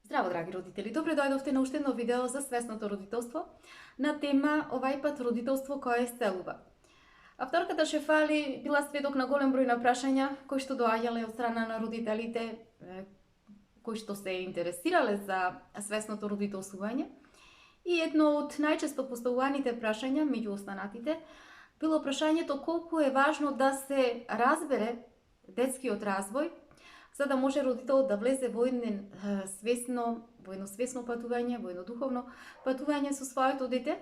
Здраво, драги родители! Добре дојдовте на уште едно видео за свесното родителство на тема овај пат родителство кое исцелува. Авторката Шефали била сведок на голем број на прашања кои што доаѓале од страна на родителите кои што се интересирале за свесното родителствување. И едно од најчесто поставуваните прашања меѓу останатите било прашањето колку е важно да се разбере детскиот развој за да може родител да влезе во едно свесно патување, во едно духовно патување со своето дете.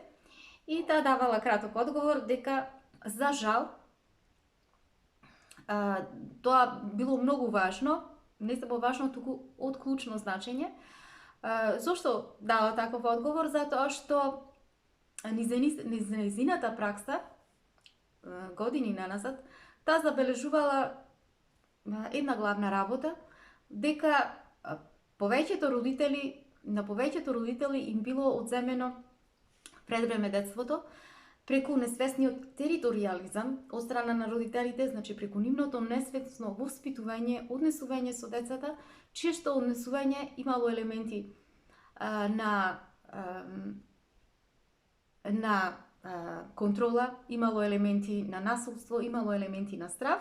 И таа давала краток одговор дека за жал тоа било многу важно, не само важно, туку од клучно значење. Зошто дава таков одговор? Затоа што низ нејзината пракса години наназад таа забележувала една главна работа, дека на повеќето родители им било одземено пред време детството преку несвесниот територијализам од страна на родителите, значи преку нивното несвесно воспитување, однесување со децата, чие што однесување имало елементи на контрола, имало елементи на насилство, имало елементи на страв.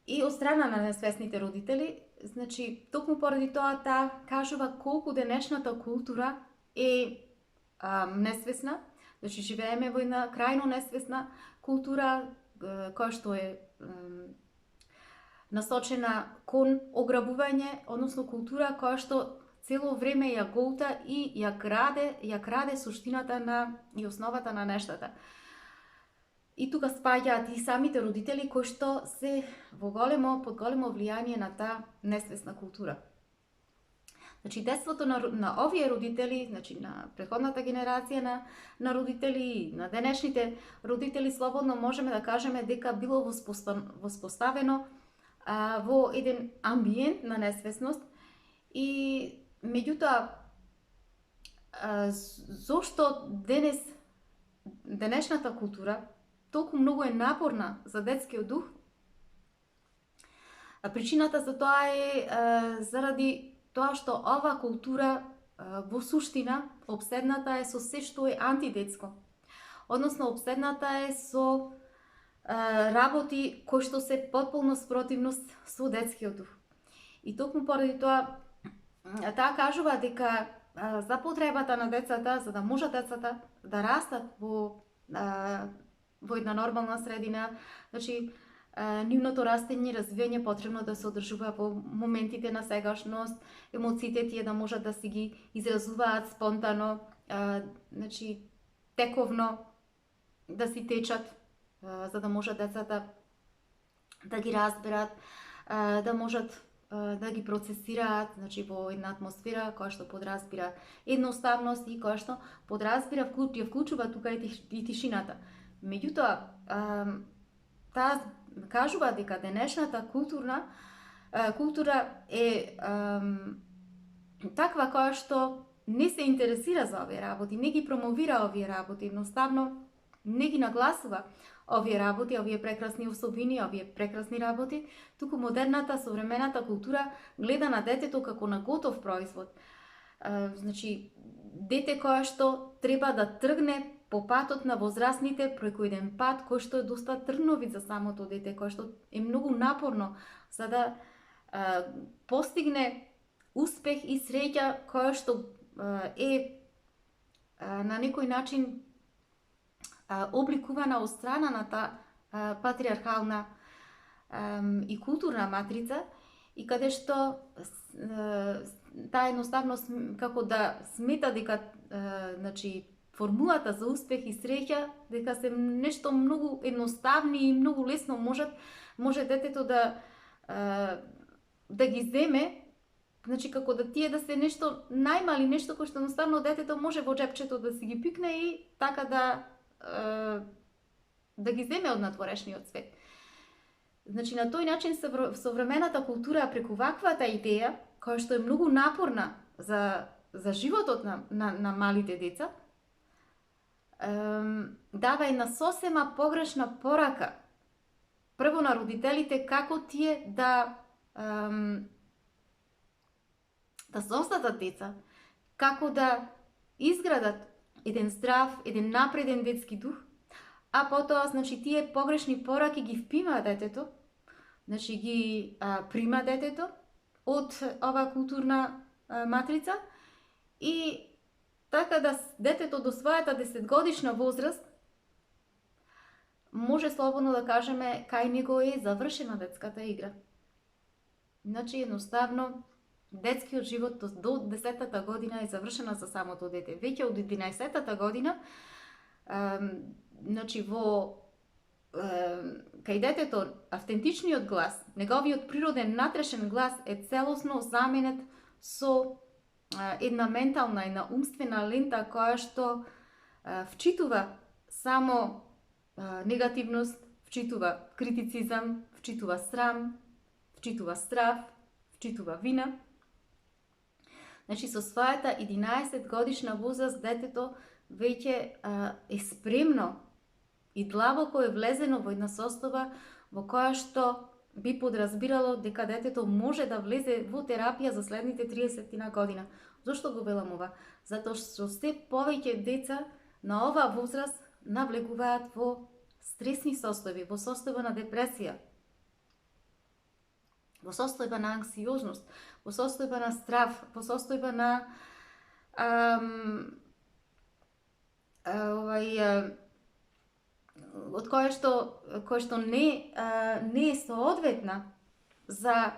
И од страна на несвесните родители, значи, токму поради тоа таа кажува колку денешната култура е несвесна, значи живееме во една крајно несвесна култура која што е насочена кон ограбување, односно култура која што цело време ја голта и ја краде суштината и основата на нештата. И тука спаѓаат и самите родители кои што се под големо влијание на таа несвесна култура. Значи, детството на овие родители, значи на претходната генерација на родители, на денешните родители, слободно можеме да кажеме дека било воспоставено во еден амбиент на несвесност. И меѓутоа, зошто денешната култура толку многу е напорна за детскиот дух? Причината за тоа е заради тоа што ова култура во суштина обседната е со се што е антидетско. Односно обседната е со работи кои што се потполно спротивност со детскиот дух. И токму поради тоа таа кажува дека за потребата на децата, за да можат децата да растат во една нормална средина, значи нивното растење и развивање потребно да се одржува во моментите на сегашност, емоциите тие да можат да си ги изразуваат спонтано, значи тековно да си течат, за да можат децата да ги разберат, да можат да ги процесираат, значи во една атмосфера која што подразбира едноставност и која што подразбира ја вклучува тука и тишината. Меѓутоа, таа кажува дека денешната култура е таква која што не се интересира за овие работи, не ги промовира овие работи, едноставно не ги нагласува овие работи, овие прекрасни особини, овие прекрасни работи, туку модерната, современата култура гледа на детето како на готов производ. Значи, дете кое што треба да тргне по патот на возрастните преку еден пат кој што е доста трновит за самото дете, кој што е многу напорно за да постигне успех и среќа која што е на некој начин обликувана од страна на таа патриархална и културна матрица, и каде што таа едноставно како да смета дека значи формулата за успех и среќа дека се нешто многу едноставни и многу лесно може детето да ги земе, значи како да тие да се нешто најмали, нешто кој што едноставно детето може во джепчето да си ги пикне и така да ги земе од надворешниот свет. Значи, на тој начин современата култура преку ваквата идеја, која што е многу напорна за животот на малите деца, дава една сосема погрешна порака прво на родителите како тие да да создадат деца, како да изградат еден здрав, еден напреден детски дух, а потоа, значи, тие погрешни пораки ги впима детето, значи ги прима детето од оваа културна матрица и така да детето до својата 10-годишна возраст може слободно да кажеме кај него е завршена детската игра. Значи, едноставно, детскиот живот до 10-та година е завршена за самото дете. Веќе од 11-та година, значи, кај детето автентичниот глас, неговиот природен внатрешен глас е целосно заменет со една ментална, една умствена лента која што вчитува само негативност, вчитува критицизам, вчитува срам, вчитува страф, вчитува вина. Значи, со својата 11 годишна возраст детето веќе е спремно и длабоко е влезено во една состојба во која што би подразбирало дека детето може да влезе во терапија за следните 30 година. Зошто го велам ова? Затоа што се повеќе деца на оваа возраст навлегуваат во стресни состојби, во состојба на депресија, во состојба на анксиозност, во состојба на страф, во состојба на од која што не е соодветна за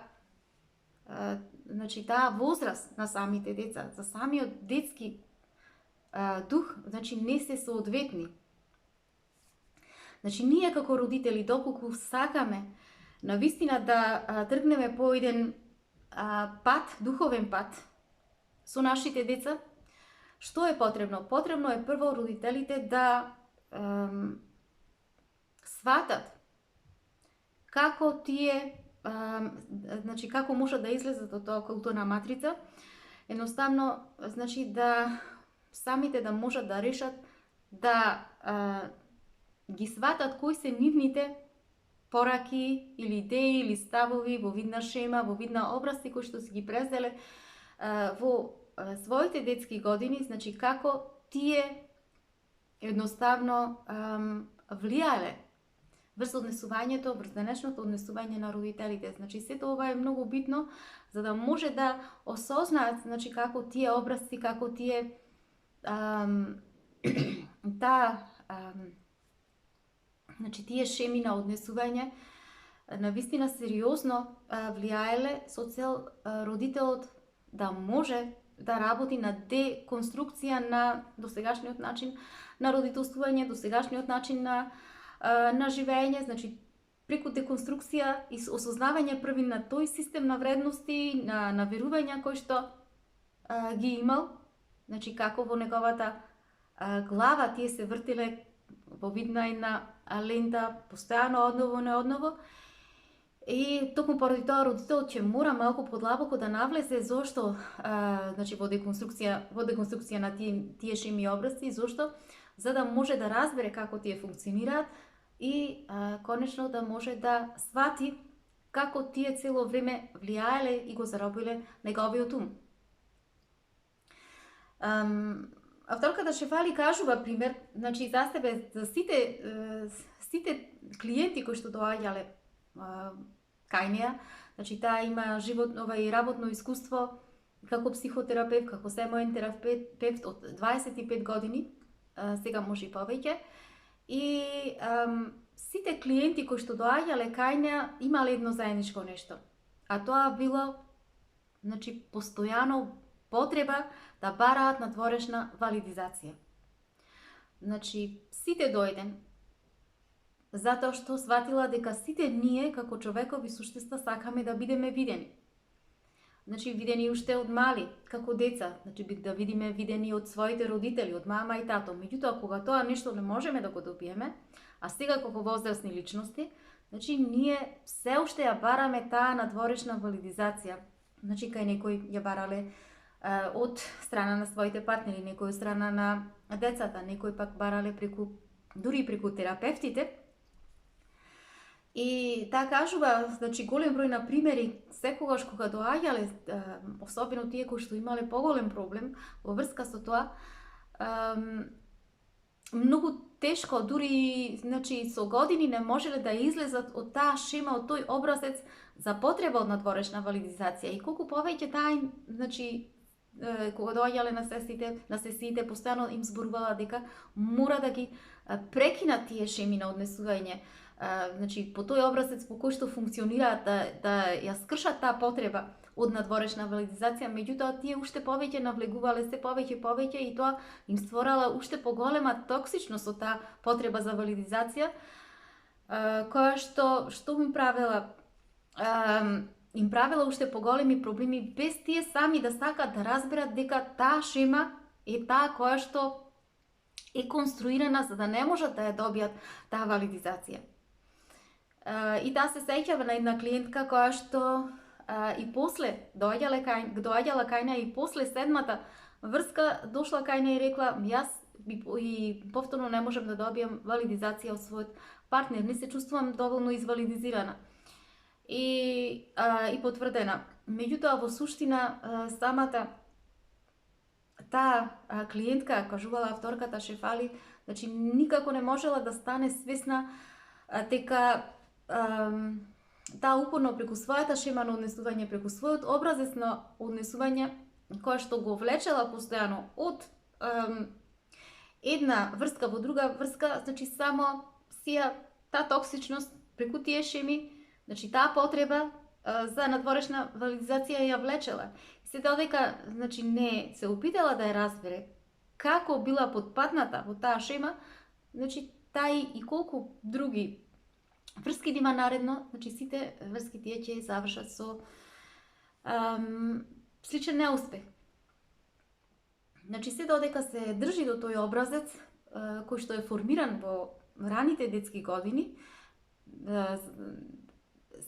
значи таа возраст на самите деца, за самиот детски дух, значи не се соодветни. Значи, ние како родители, доколку сакаме навистина да тргнеме по еден пат, духовен пат со нашите деца, што е потребно? Потребно е прво родителите да сватат како тие, значи како можат да излезат од тоа културна матрица, едноставно, значи да самите да можат да решат да ги сватат кои се нивните пораки или идеи или ставови во видна шема, во видна образци кои што си ги презделе во своите детски години, значи како тие едноставно влијале врз однесувањето, врз денешното однесување на родителите. Значи сето ова е многу битно за да може да осознаат, значи како тие образци, како тие значи тие шеми на однесување навистина сериозно влијаеле со цел родителот да може да работи на деконструкција на досегашниот начин на родителствување, досегашниот начин на живење, значи преку деконструкција и осознавање први на тој систем на вредности, на верувања кои што ги имал, значи како во неговата глава тие се вртиле во видна една лента, постојано одново. И токму поради тоа родителот ќе мора малку подлабоко да навлезе зошто значи во деконструкција на тие шеми и образци, зошто за да може да разбере како тие функционираат и конечно да може да свати како тие цело време влијаеле и го заробиле неговиот ум. Авторката Шефали кажува пример, значи за себе, за сите клиенти кои што доаѓале кај неа, значи таа има и работно искуство како психотерапевт, како семеен терапевт од 25 години, сега може и повеќе. И сите клиенти кои што доаѓале кај неа имале едно заедничко нешто, а тоа било, значи, постојано потреба да бараат надворешна валидизација. Значи, сите дојден затоа што сватила дека сите ние како човекови суштества сакаме да бидеме видени. Значи, видени уште од мали, како деца, значи да видиме видени од своите родители, од мама и тато. Меѓутоа, кога тоа нешто не можеме да го добиеме, а сега како возрастни личности, значи ние се уште ја бараме таа надворешна валидизација. Значи, кај некои ја барале од страна на своите партнери, некој од страна на децата, некои пак барале дури преку терапевтите. И таа кажува, значи голем број на примери, секогаш кога доаѓале, особено тие кои што имале поголем проблем во врска со тоа, многу тешко, дури значи со години не можеле да излезат од таа шема, од тој образец за потреба од надворешна валидизација. И колку повеќе таа значи кога доаѓале на сесиите, постојано им зборувала дека мора да ги прекинат тие шеми на однесување, значи по тој образец по кој што функционираат, да ја скршат таа потреба од надворешна валидизација, меѓутоа тие уште повеќе навлегувале се повеќе и тоа им створала уште поголема токсичност од таа потреба за валидизација, која што им правила уште поголеми проблеми без тие сами да сакат да разберат дека таа шема е таа која што е конструирана за да не можат да ја добијат таа валидизација. И таа се сеќава на една клиентка која што и после доаѓала кај неа и после седмата врска дошла кај неа и рекла: јас и повторно не можам да добијам валидизација од својот партнер, не се чувствувам доволно извалидизирана. И потврдена. Меѓутоа во суштина самата таа клиентка, кажувала авторката Шефали, значи никако не можела да стане свесна дека таа упорно преку својата шема на однесување, преку својот образец на однесување, која што го влечела постојано од една врска во друга врска, значи само сија таа токсичност преку тие шеми, значи таа потреба за надворешна валидизација ја влечела. Се додека значи не се опитала да ја разбере како била потпадната во таа шема, значи тај и колку други врски да има наредно, значи сите врски тие ќе завршат со сличен неуспех. Значи се додека се држи до тој образец кој што е формиран во раните детски години,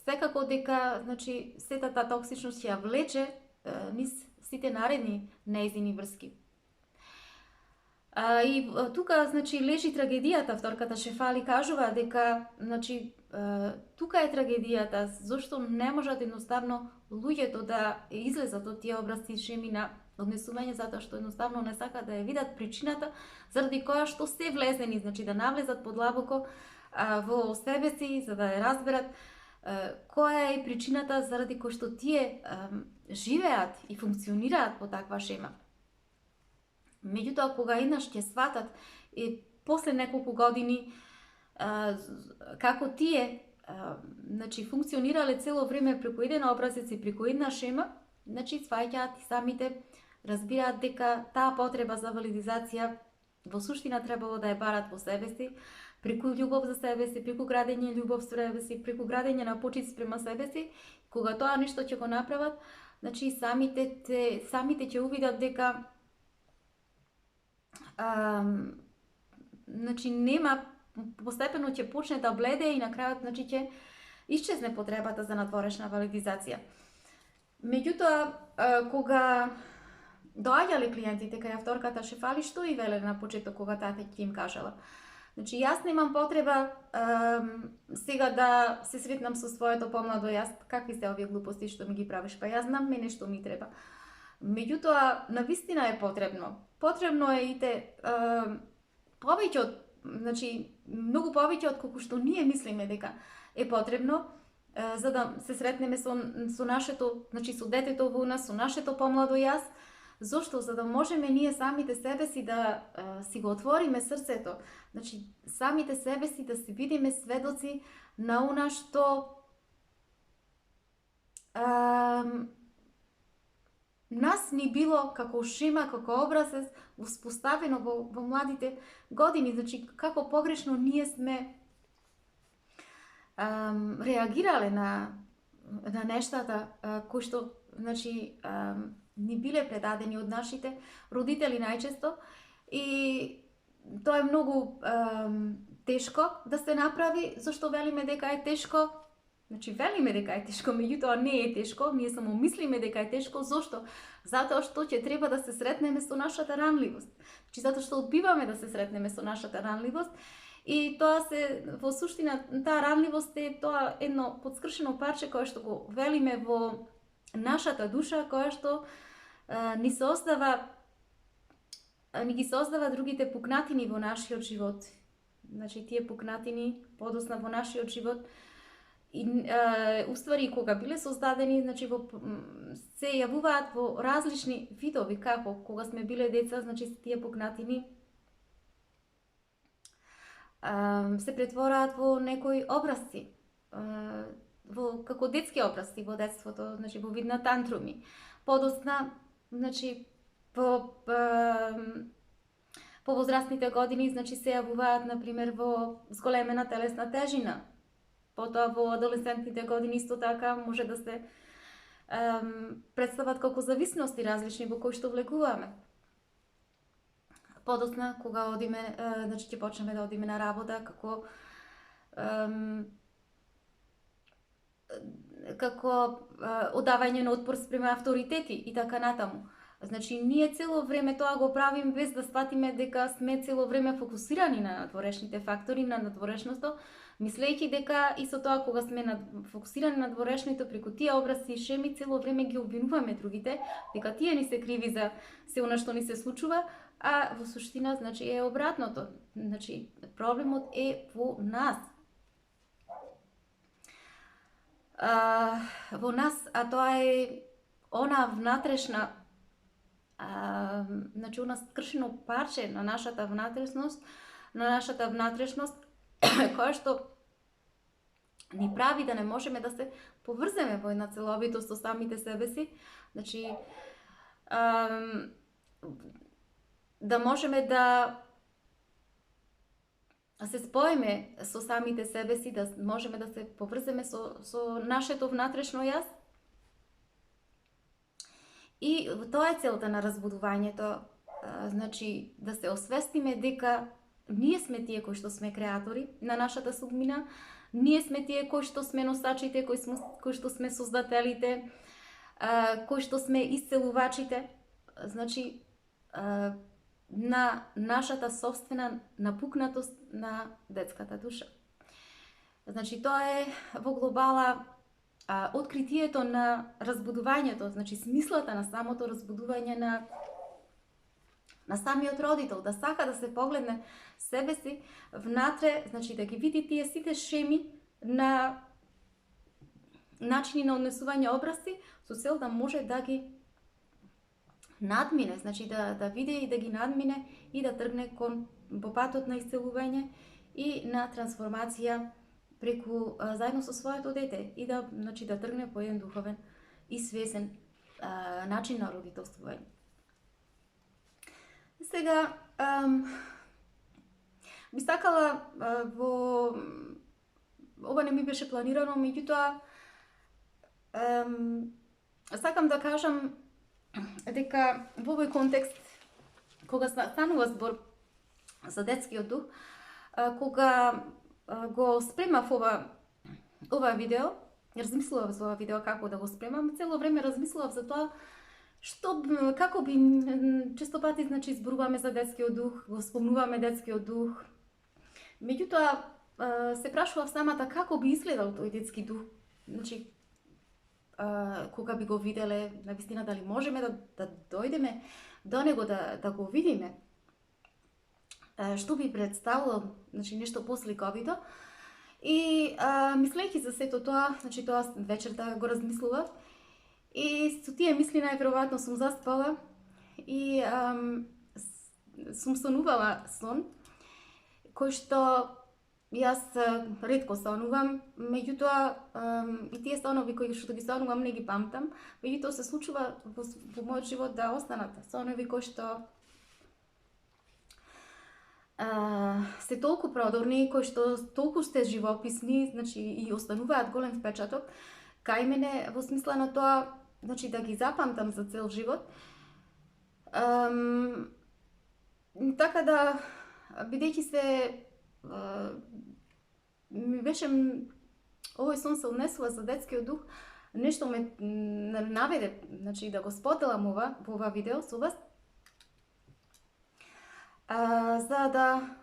секако дека значи сета таа токсичност ќе ја влече низ сите наредни нејзини врски. И тука значи лежи трагедијата. Вторката Шефали кажува дека значи тука е трагедијата, зашто не можат едноставно луѓето да излезат од тие образци шеми на однесување, затоа што едноставно не сакаат да ја видат причината заради која што се влезени, значи да навлезат подлабоко во себе си, за да ја разберат која е причината заради која што тие живеат и функционираат по таква шема. Меѓутоа, кога еднаш ќе сватат и после неколку години како тие значи функционирале цело време преку еден образец и преку една шема, значи сваќаат и самите разбираат дека таа потреба за валидизација во суштина требало да ја барат во себе си, преку љубов за себе си, преку градење љубов со себе си, преку градење на почит спрема себе си. Кога тоа нешто ќе го направат, значи самите ќе увидат дека значи нема, постепено ќе почне да бледе и на крајот значи ќе исчезне потребата за надворешна валидизација. Меѓутоа, кога доаѓале клиентите кај авторката Шефали, што и веле на почеток кога таа ќе им кажала: значи јас немам потреба сега да се сретнам со своето помладо јас, какви се овие глупости што ми ги правиш, па јас знам мене што ми треба. Меѓутоа, навистина е потребно. Потребно е и повеќе од, значи, многу повеќе од колку што ние мислиме дека е потребно, за да се сретнеме со нашето, значи со детето во нас, со нашето помладо јас. Зошто? За да можеме ние самите себе си да си го отвориме срцето, значи самите себе си да се видиме сведоци на она што нас ни било како шема, како образец воспоставено во младите години, значи како погрешно ние сме реагирале на нештата кои што значи ни биле предадени од нашите родители најчесто, и тоа е многу тешко да се направи. Зашто велиме дека е тешко? Значи велиме дека е тешко, меѓутоа не е тешко, ние само мислиме дека е тешко. Зошто? Затоа што ќе треба да се сретнеме со нашата ранливост. Значи затоа што одбиваме да се сретнеме со нашата ранливост И тоа се, во суштина, таа ранливост е тоа едно подскршено парче кое што го велиме во нашата душа, кое што ни создава ни ги создава другите пукнатини во нашиот живот. Значи, тие пукнатини, подосна во нашиот живот, и уствари кога биле создадени, значи се јавуваат во различни видови, како кога сме биле деца, значи тие пукнатини се претвораат во некои образци, како детски образци во детството, значи во вид на тантруми. Подосна, значи по возрастните години, значи се јавуваат на пример во зголемена телесна тежина. Потоа во адолесцентните години исто така може да се представат како зависности различни во кои што влегуваме. Подосна кога одиме, значи ќе почнеме да одиме на работа, како одавање на отпор спрема авторитети и така натаму. Значи, ние цело време тоа го правим без да сватиме дека сме цело време фокусирани на надворешните фактори, на надворешноста, мислејќи дека исто тоа кога сме фокусирани на надворешното преку тие образци и шеми, цело време ги обвинуваме другите, дека тие ни се криви за се она што ни се случува, а во суштина, значи, е обратното. Значи, проблемот е во нас. Во нас, а тоа е она внатрешна, значи, она скршено парче на нашата внатрешност, која што ни прави да не можеме да се поврземе во една целовитост со самите себе си, значи да можеме да се споиме со самите себе си, да можеме да се поврземе со нашето внатрешно јас. И тоа е целта на разбудувањето, значи да се освестиме дека ние сме тие кои што сме креатори на нашата судбина, ние сме тие кои што сме носачите, кои што сме создателите, кои што сме исцелувачите, значи на нашата собствена напукнатост на детската душа. Значи тоа е во глобала откритието на разбудувањето, значи смислата на самото разбудување на самиот родител, да сака да се погледне себе си внатре, значи да ги види тие сите шеми на начини на однесување образци, со цел да може да ги надмине, значи да види и да ги надмине и да тргне по патот на исцелување и на трансформација преку заедно со своето дете и значи да тргне по еден духовен и свесен начин на родителствување. Сега би сакала ова не ми беше планирано, меѓутоа сакам да кажам дека во овој контекст, кога станува збор за детскиот дух, кога го спремав ова видео, размислував за ова видео како да го спремам, цело време размислував за тоа како би често пати, значи, зборуваме за детскиот дух, го спомнуваме детскиот дух. Меѓутоа се прашував самата како би изгледал тој детски дух, значи кога би го виделе, навистина дали можеме да дојдеме до него, да го видиме. Што би представило, значи, нешто посликовито. И мислејќи за сето тоа, значи тоа вечерта го размислував, и со тие мисли најверојатно сум заспала и сум сонувала сон, кој што јас ретко сонувам, меѓутоа и тие сонови кои што ги сонувам не ги памтам, меѓутоа се случува во мојот живот да останат сонови кои што се толку продорни, кои што толку сте живописни, значи и остануваат голем впечаток кај мене во смисла на тоа, значи да ги запамтам за цел живот. Така да, бидејќи се ми беше овој сон се однесува за детскиот дух, нешто ме наведе, значи да го споделам во ова видео со вас, за да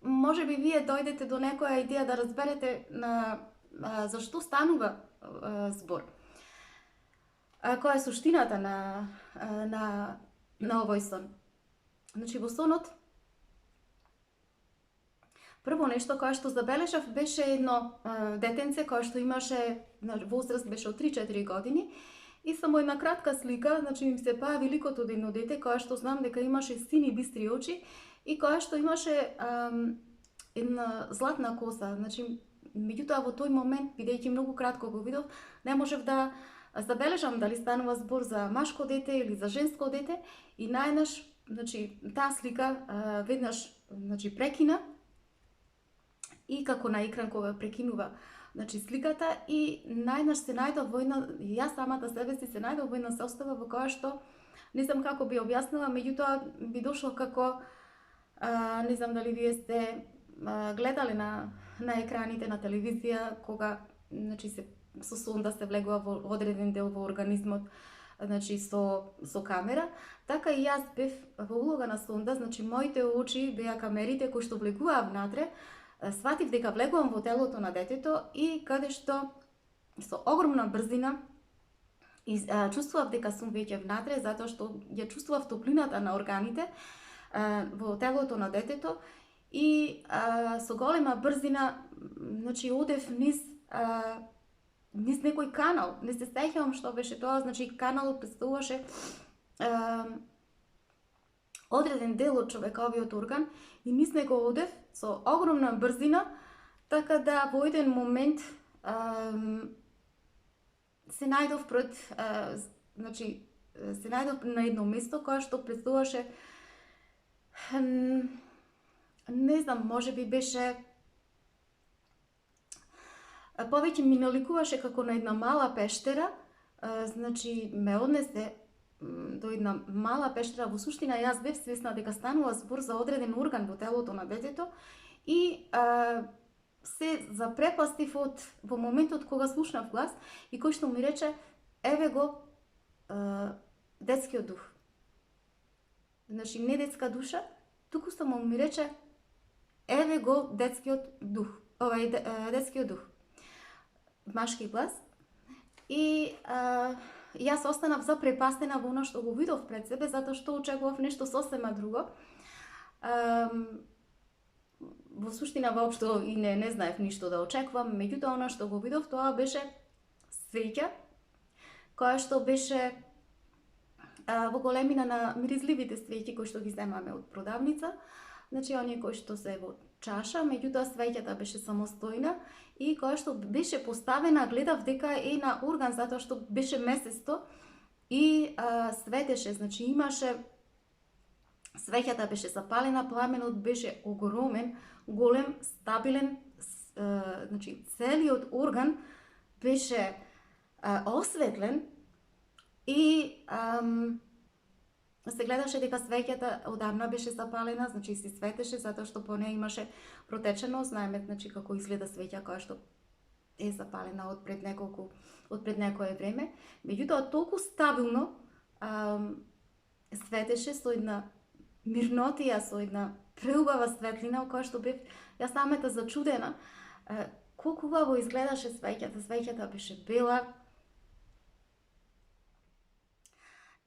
може би вие дојдете до некоја идеја да разберете зашто станува збор. Која е суштината на овој сон? Значи, во сонот, прво нешто кое што забележав беше едно детенце кое што имаше возраст беше од 3-4 години и само една кратка слика, значи ми се појави ликот од едно дете кое што знам дека имаше сини бистри очи и кое што имаше една златна коса. Значи, меѓутоа во тој момент, бидејќи многу кратко го видов, не можев да забележам дали станува збор за машко дете или за женско дете и најнаш, значи, таа слика веднаш, значи, прекина и како на екран кога прекинува, значи, сликата и најнаш се најдов во една, јас самата себе си се најдов во една состава во која што не знам како би објаснила, меѓутоа би дошло како не знам дали вие сте гледале на екраните на телевизија кога, значи, со сонда се влегува во одреден дел во организмот, значи со камера, така и јас бев во улога на сонда, значи моите очи беа камерите кои што влегуваа внатре, сватив дека влегувам во телото на детето и каде што со огромна брзина чувствував дека сум веќе внатре, затоа што ја чувствував топлината на органите во телото на детето и со голема брзина, значи, одев низ некој канал, не се сеќавам што беше тоа, значи каналот представуваше одреден дел од човековиот орган и низ него одев со огромна брзина, така да во еден момент се најдов значи се најдов на едно место кое што представуваше не знам, можеби беше повеќе ми наликуваше како на една мала пештера, значи ме однесе до една мала пештера. Во суштина јас бев свесна дека станува збор за одреден орган во телото на детето и се запрепастив во моментот кога слушнав глас и кој што ми рече еве го детскиот дух. Значи не детска душа, туку само ми рече еве го детскиот дух, детскиот дух. Машки глас и јас останав запрепастена во она што го видов пред себе, затоа што очекував нешто сосема друго. Во суштина воопшто и не знаев ништо да очекувам, меѓутоа она што го видов тоа беше свеќа која што беше во големина на миризливите свеќи кои што ги земаме од продавница, значи оние кои што се во чаша, меѓутоа свеќата беше самостојна и која што беше поставена, гледав дека е на орган затоа што беше месесто и светеше, значи имаше свеќата беше запалена, пламенот беше огромен, голем, стабилен, значи целиот орган беше осветлен и се гледаше дека свеќата одамна беше запалена, значи се светеше затоа што по неја имаше протеченост, знаеме значи како изгледа свеќа која што е запалена од пред некое време, меѓутоа толку стабилно светеше со една мирнотија, со една преубава светлина која што бев јас самата зачудена колку убаво изгледаше свеќата. Свеќата беше бела.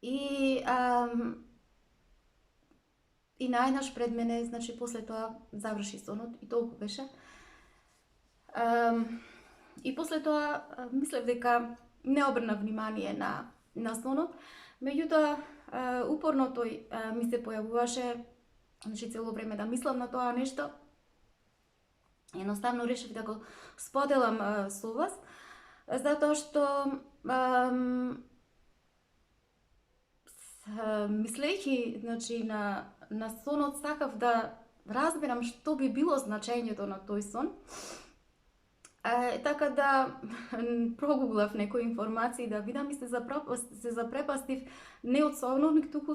И најнаш пред мене, значи после тоа заврши сонот и толку беше. И после тоа мислев дека не обрнав внимание на сонот, меѓутоа упорно тој ми се појавуваше, значи цело време да мислам на тоа нешто. Едноставно решив да го споделам со вас, затоа што мислејќи значи на сонот сакав да разберам што би било значењето на тој сон. Така да прогуглав некои информации да видам и се запрепастив не од совновник, туку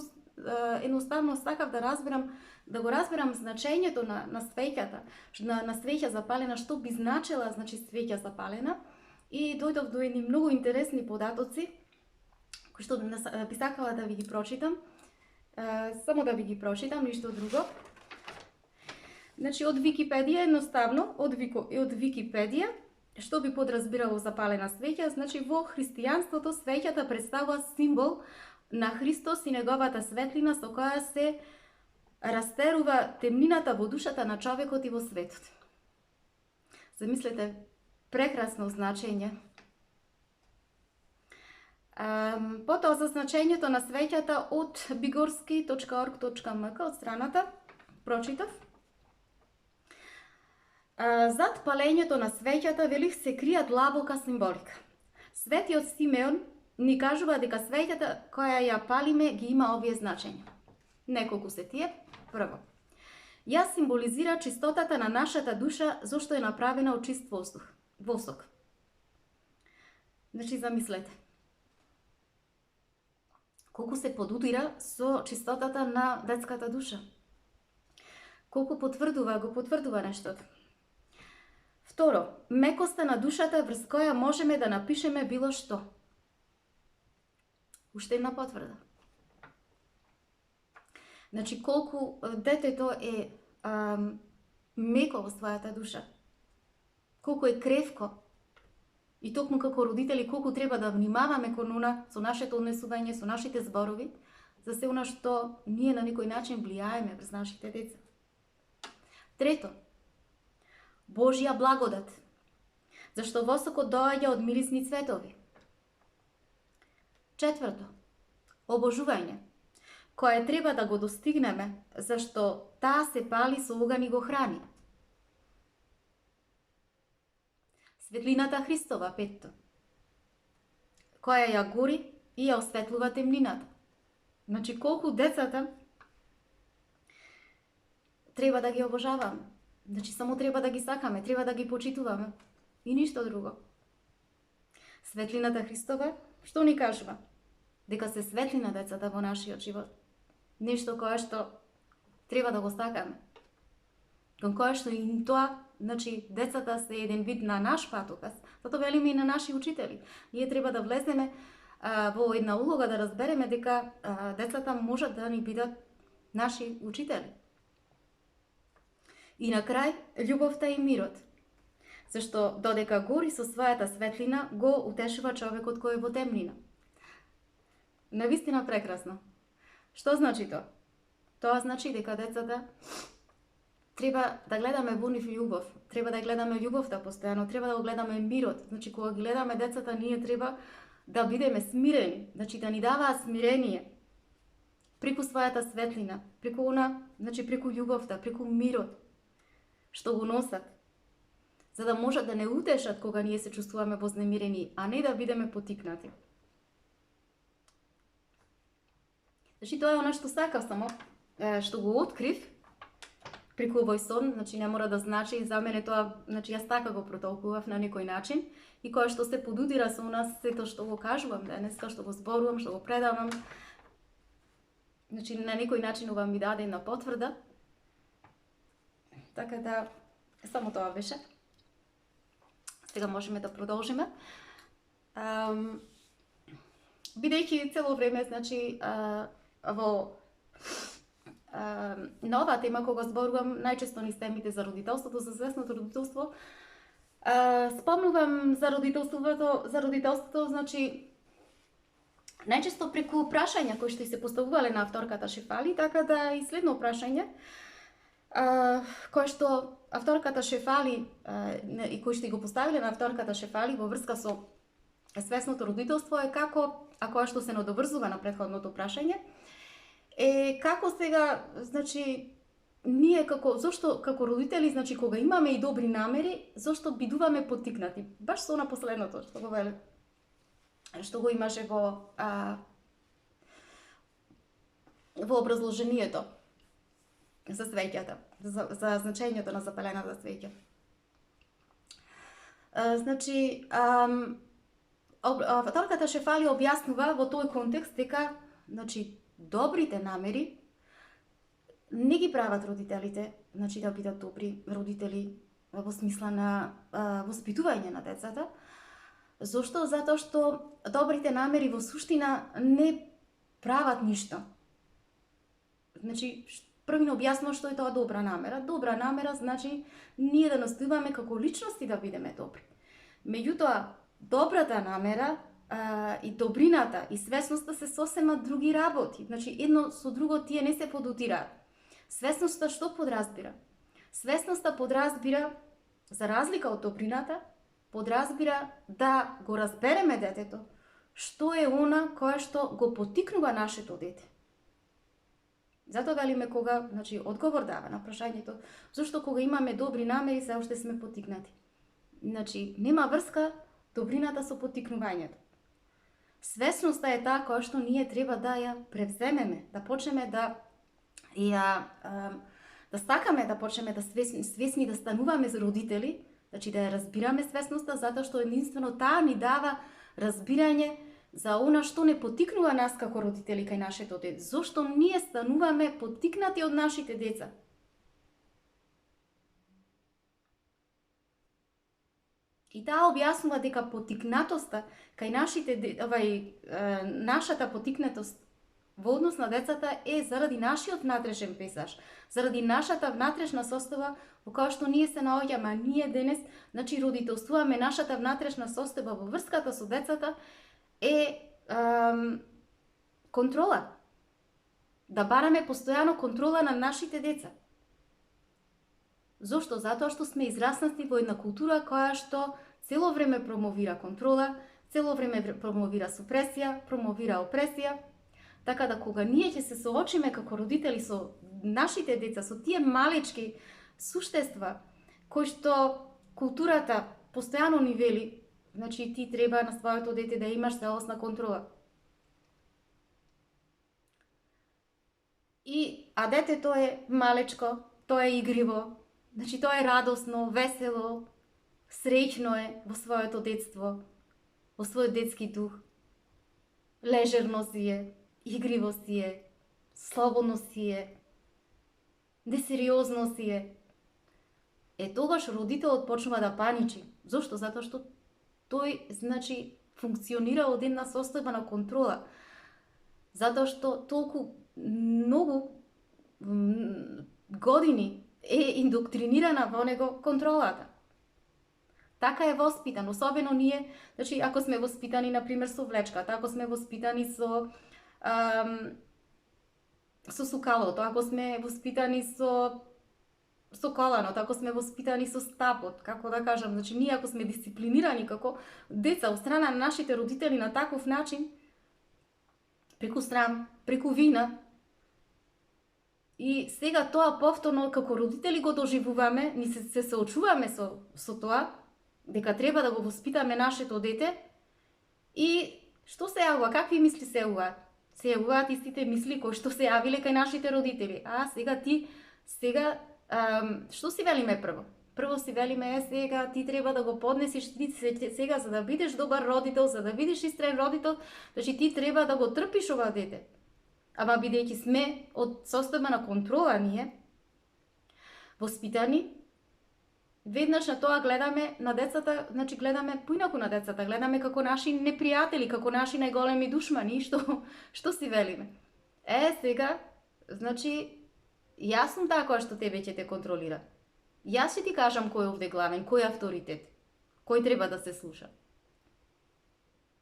едноставно сакав да го разберам значењето на свеќата, на свеќа запалена, што би значела значи свеќа запалена, и дојдов до едни многу интересни податоци кои што би сакала да ви ги прочитам. Само да ви ги прочитам, ништо друго. Значи, од Википедија, едноставно, од Википедија, што би подразбирало запалена свеќа, значи во христијанството свеќата представува символ на Христос и неговата светлина со која се растерува темнината во душата на човекот и во светот. Замислете, прекрасно значење. Потоа за значењето на свеќата од bigorski.org.mk од страната прочитав. Зад палењето на свеќата, велих, се крија длабока символика. Светиот Симеон ни кажува дека свеќата која ја палиме ги има овие значења. Неколку се тие. Прво, ја символизира чистотата на нашата душа, зашто е направена од чист восок. Значи, замислете. Колку се подудира со чистотата на детската душа. Колку го потврдува нештото. Второ, мекоста на душата врз која можеме да напишеме било што. Уште една потврда. Значи, колку детето е меко во својата душа. Колку е кревко. И токму како родители, колку треба да внимаваме кон она со нашето однесување, со нашите зборови, за се она што ние на некој начин влијаеме врз нашите деца. Трето, Божја благодат, зашто восокот доаѓа од мирисни цветови. Четврто, обожување, кое треба да го достигнеме, зашто таа се пали со оган и го храни. Светлината Христова, петто, која ја гори и ја осветлува темнината. Значи, колку децата треба да ги обожаваме. Значи, само треба да ги сакаме, треба да ги почитуваме. И ништо друго. Светлината Христова, што ни кажува? Дека се светли на децата во нашиот живот. Нешто кое што треба да го сакаме. Кон кое што и тоа, значи, децата се еден вид на наш патоказ, затоа велиме и на наши учители. Ние треба да влеземе во една улога да разбереме дека децата можат да ни бидат наши учители. И на крај, љубовта и мирот. Зашто додека гори со својата светлина, го утешува човекот кој е во темнина. Навистина прекрасно. Што значи тоа? Тоа значи дека децата треба да гледаме во нив љубов, треба да гледаме љубовта постојано, треба да го гледаме мирот. Значи, кога гледаме децата, ние треба да бидеме смирени, значи да ни даваат смирение преку својата светлина, преку она, значи преку љубовта, преку мирот што го носат, за да можат да не утешат кога ние се чувствуваме вознемирени, а не да бидеме потикнати. Значи, тоа е она што сакав само, што го открив преку овој сон, значи не мора да значи, за мене тоа, значи јас така го протолкував на некој начин, и кое што се подудира со нас сето што го кажувам денеска, што го зборувам, што го предавам, значи на некој начин ова ми даде една потврда. Така да, само тоа беше. Сега можеме да продолжиме. Бидејќи цело време, значи, во на оваа тема кога зборувам, најчесто низ темите за родителството, за свесното родителство, спомнувам за родителството, значи, најчесто преку прашања кои што се поставувале на авторката Шефали, така да и следно прашање, кое што авторката Шефали и кои што го поставиле на авторката Шефали во врска со свесното родителство е како, а кое што се надоврзува на претходното прашање, е како сега, значи, ние зошто како родители, значи, кога имаме и добри намери, зошто бидуваме поттикнати? Баш со на последното што го веле, што го имаше во образложението за свеќата, за значењето на запалената свеќа. Значи, авторката Шефали објаснува во тој контекст дека, значи, добрите намери не ги прават родителите, значи да бидат добри родители во смисла на воспитување на децата. Зошто? Затоа што добрите намери во суштина не прават ништо. Значи, први не објаснува што е тоа добра намера. Добра намера значи ние да настојуваме како личности да бидеме добри. Меѓутоа, добрата намера и добрината и свесноста се сосема други работи. Значи, едно со друго тие не се подутираат. Свесноста што подразбира? Свесноста подразбира, за разлика од добрината, подразбира да го разбереме детето, што е она кое што го потикнува нашето дете. Затоа велиме кога, значи, одговор дава на прашањето, зашто кога имаме добри намери, се уште сме потикнати. Значи, нема врска добрината со потикнувањето. Свесноста е таа која што ние треба да ја превземеме, да почнеме да стакаме, да почнеме да свесни да стануваме за родители, значи да ја разбираме свесноста, затоа што единствено таа ни дава разбирање за она што не потикнува нас како родители кај нашето дете. Зошто ние стануваме потикнати од нашите деца? И таа објаснува дека потикнатоста кај нашите нашата потикнатост во однос на децата е заради нашиот внатрешен пейзаж, заради нашата внатрешна состојба во која што ние се наоѓаме, а ние денес, значи родителствуваме нашата внатрешна состојба во врската со децата е контрола. Да бараме постојано контрола на нашите деца. Зошто? Затоа што сме израснати во една култура која што цело време промовира контрола, цело време промовира супресија, промовира опресија. Така да кога ние ќе се соочиме како родители со нашите деца, со тие малечки суштества кои што културата постојано ни вели, значи ти треба на своето дете да имаш целосна контрола. А детето е малечко, тоа е игриво, значи тоа е радосно, весело, среќно е во своето детство, во својот детски дух. Лежерно си е, игриво си е, слободно си е, несериозно си е. Тогаш родителот почнува да паничи. Зошто? Затоа што тој, значи, функционира од една состојба на контрола. Затоа што толку многу години е индоктринирана во него контролата. Така е воспитан, особено ние, значи, ако сме воспитани, например, со влечката, ако сме воспитани со сукалото, ако сме воспитани со коланото, ако сме воспитани со стапот, како да кажам, значи ние ако сме дисциплинирани како деца од страна на нашите родители на таков начин, преку срам, преку вина, и сега тоа повторно како родители го доживуваме, ни се соочуваме со тоа, дека треба да го воспитаме нашето дете, и што се јавува, какви мисли се јавуваат? Се јавуваат истите мисли кои што се јавиле кај нашите родители. Сега што си велиме прво? Прво си велиме, сега ти треба да го поднесиш, сега за да бидеш добар родител, за да бидеш истрен родител, значи ти треба да го трпиш ова дете. Ама бидејќи сме од состојба на контрола ние, воспитани, веднаш на тоа гледаме на децата, значи гледаме поинаку на децата, гледаме како наши непријатели, како наши најголеми душмани, што си велиме. Сега, значи, јас сум таа која што тебе ќе те контролира. Јас ќе ти кажам кој е овде главен, кој е авторитет, кој треба да се слуша.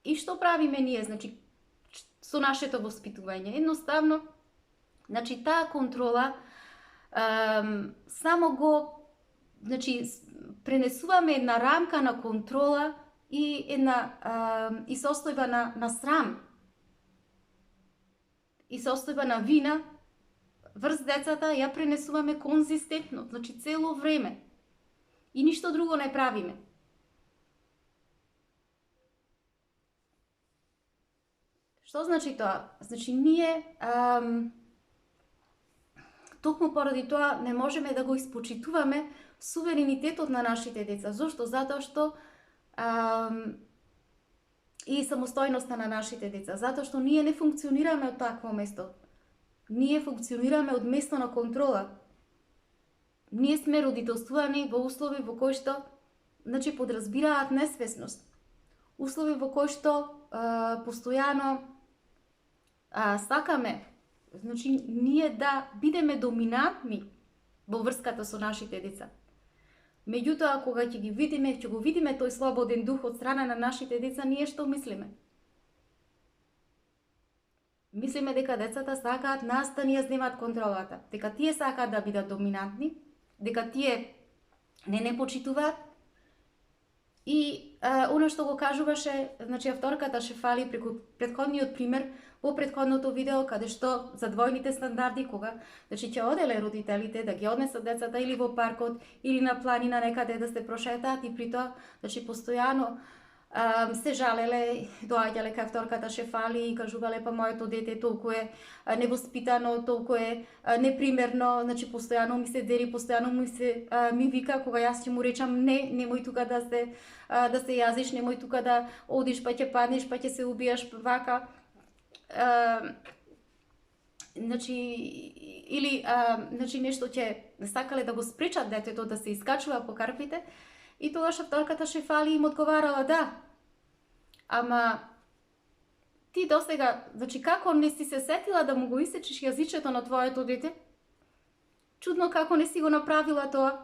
И што правиме ние, значи, со нашето воспитување? Едноставно, значи, таа контрола само го, значи, пренесуваме една рамка на контрола и и состојба на срам, и состојба на вина врз децата ја пренесуваме конзистентно, значи цело време. И ништо друго не правиме. Што значи тоа? Значи ние токму поради тоа не можеме да го испочитуваме суверенитетот на нашите деца. Зошто? Затоа што и самостојноста на нашите деца. Затоа што ние не функционираме од такво место. Ние функционираме од место на контрола. Ние сме родителствувани во услови во кои што, значи, подразбираат несвесност. Услови во кои што постојано сакаме значи ние да бидеме доминантни во врската со нашите деца. Меѓутоа, кога ќе го видиме тој слободен дух од страна на нашите деца, ние што мислиме? Мислиме дека децата сакаат нас да ни ја земат контролата, дека тие сакаат да бидат доминантни, дека тие не почитуваат. И она што го кажуваше, значи авторката Шефали преку претходниот пример, во претходното видео, каде што за двојните стандарди, кога значи ќе оделе родителите да ги однесат децата или во паркот, или на планина некаде да се прошетаат, и при тоа, значи постојано се жалеле, доаѓале кај авторката Шефали и кажувале, па моето дете толку е невоспитано, толку е непримерно, значи постојано ми се дери, постојано ми вика, кога јас ќе му речам не, немој тука да се јазиш, немој тука да одиш, па ќе паднеш, па ќе се убиеш, вака. Значи, или значи нешто ќе сакале да го спречат детето да се искачува по карпите. И тогаш авторката Шефали им одговарала, да, ама ти досега, значи како не си се сетила да му го исечеш јазичето на твоето дете? Чудно како не си го направила тоа.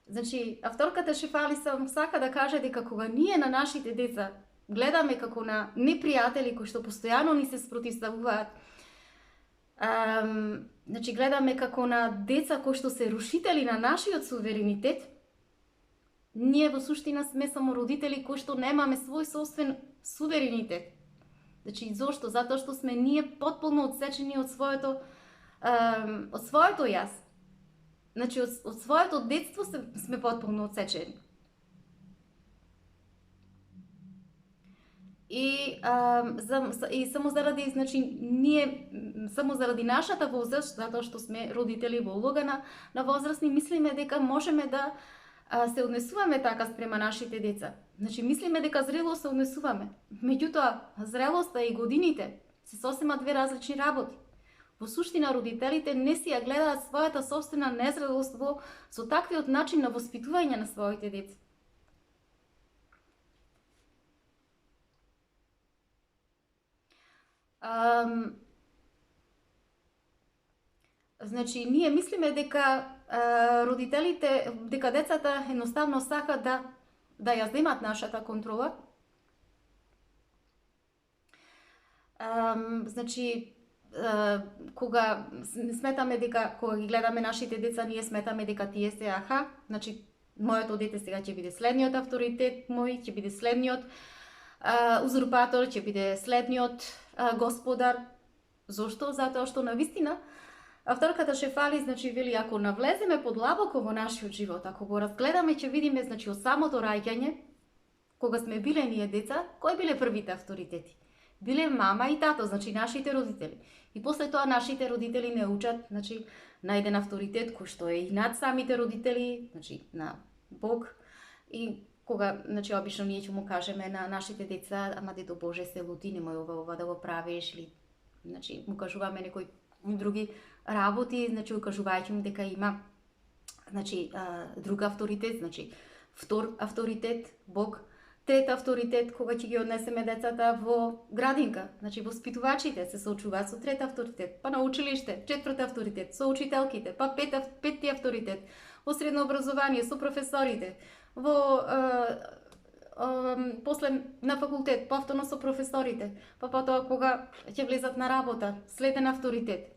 Значи, авторката Шефали сака да каже дека кога ние на нашите деца гледаме како на непријатели кои што постојано ни се спротивставуваат, значи гледаме како на деца кои што се рушители на нашиот суверенитет, ние во суштина сме само родители кои што немаме свој собствен суверенитет. Значи, зошто? Затоа што сме ние потполно одсечени од своето јас. Значи, од своето детство сме потполно одсечени. И само заради, значи, ние, само заради нашата возраст, затоа што сме родители во улога на возрастни, мислиме дека можеме да се однесуваме така спрема нашите деца. Значи, мислиме дека зрело се однесуваме. Меѓутоа, зрелоста и годините се сосема две различни работи. Во суштина, родителите не си ја гледаат својата собствена незрелост со таквиот начин на воспитување на своите деца. Значи, ние мислиме дека родителите, дека децата едноставно сакат да ја земат нашата контрола. Значи, кога сметаме дека, кога ги гледаме нашите деца, ние сметаме дека тие се значи, моето дете сега ќе биде следниот авторитет мој, ќе биде следниот узурпатор, ќе биде следниот господар. Зошто? Затоа што навистина авторката Шефали, значи, вели, ако навлеземе подлабоко во нашиот живот, ако го разгледаме, ќе видиме, значи, од самото раѓање, кога сме биле ние деца, кои биле првите авторитети? Биле мама и тато, значи нашите родители. И после тоа нашите родители не учат, значи, на еден авторитет кој што е и над самите родители, значи, на Бог. И кога, значи, обично ние ќе му кажеме на нашите деца, ама дето Боже се лути, немој ова да го правиш, или, значи, му кажуваме некои други работи, значи, укажувајќи му дека има, значи, друг авторитет, значи, втор авторитет, Бог. Трет авторитет, кога ќе ги однесеме децата во градинка, значи воспитувачите се соочуваат со трет авторитет, па на училиште, четврт авторитет, со учителките, па петти авторитет, во средно образование со професорите, после на факултет, повторно со професорите, па потоа кога ќе влезат на работа, следен авторитет,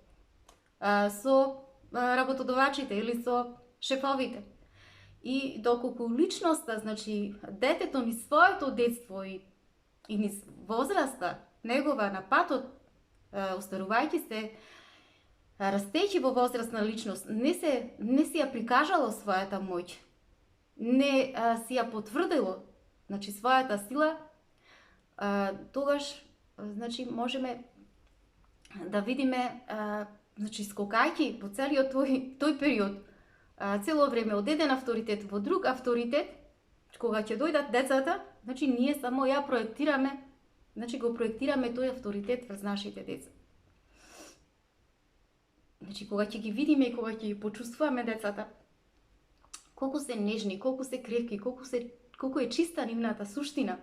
со работодавачите или со шефовите. И доколку личноста, значи детето ни своето детство и ни возраста негова на патот, остарувајќи се, растејќи во возрастна личност, не си ја прикажало својата моќ, не си ја потврдило, значи, својата сила, тогаш, значи, можеме да видиме, значи, скокајќи во целиот тој период, цело време од еден авторитет во друг авторитет, кога ќе дојдат децата, значи, ние само ја проектираме, значи, го проектираме тој авторитет врз нашите деца. Значи, кога ќе ги видиме и кога ќе ги почувствуваме децата, колку се нежни, колку се кревки, колку е чиста нивната суштина,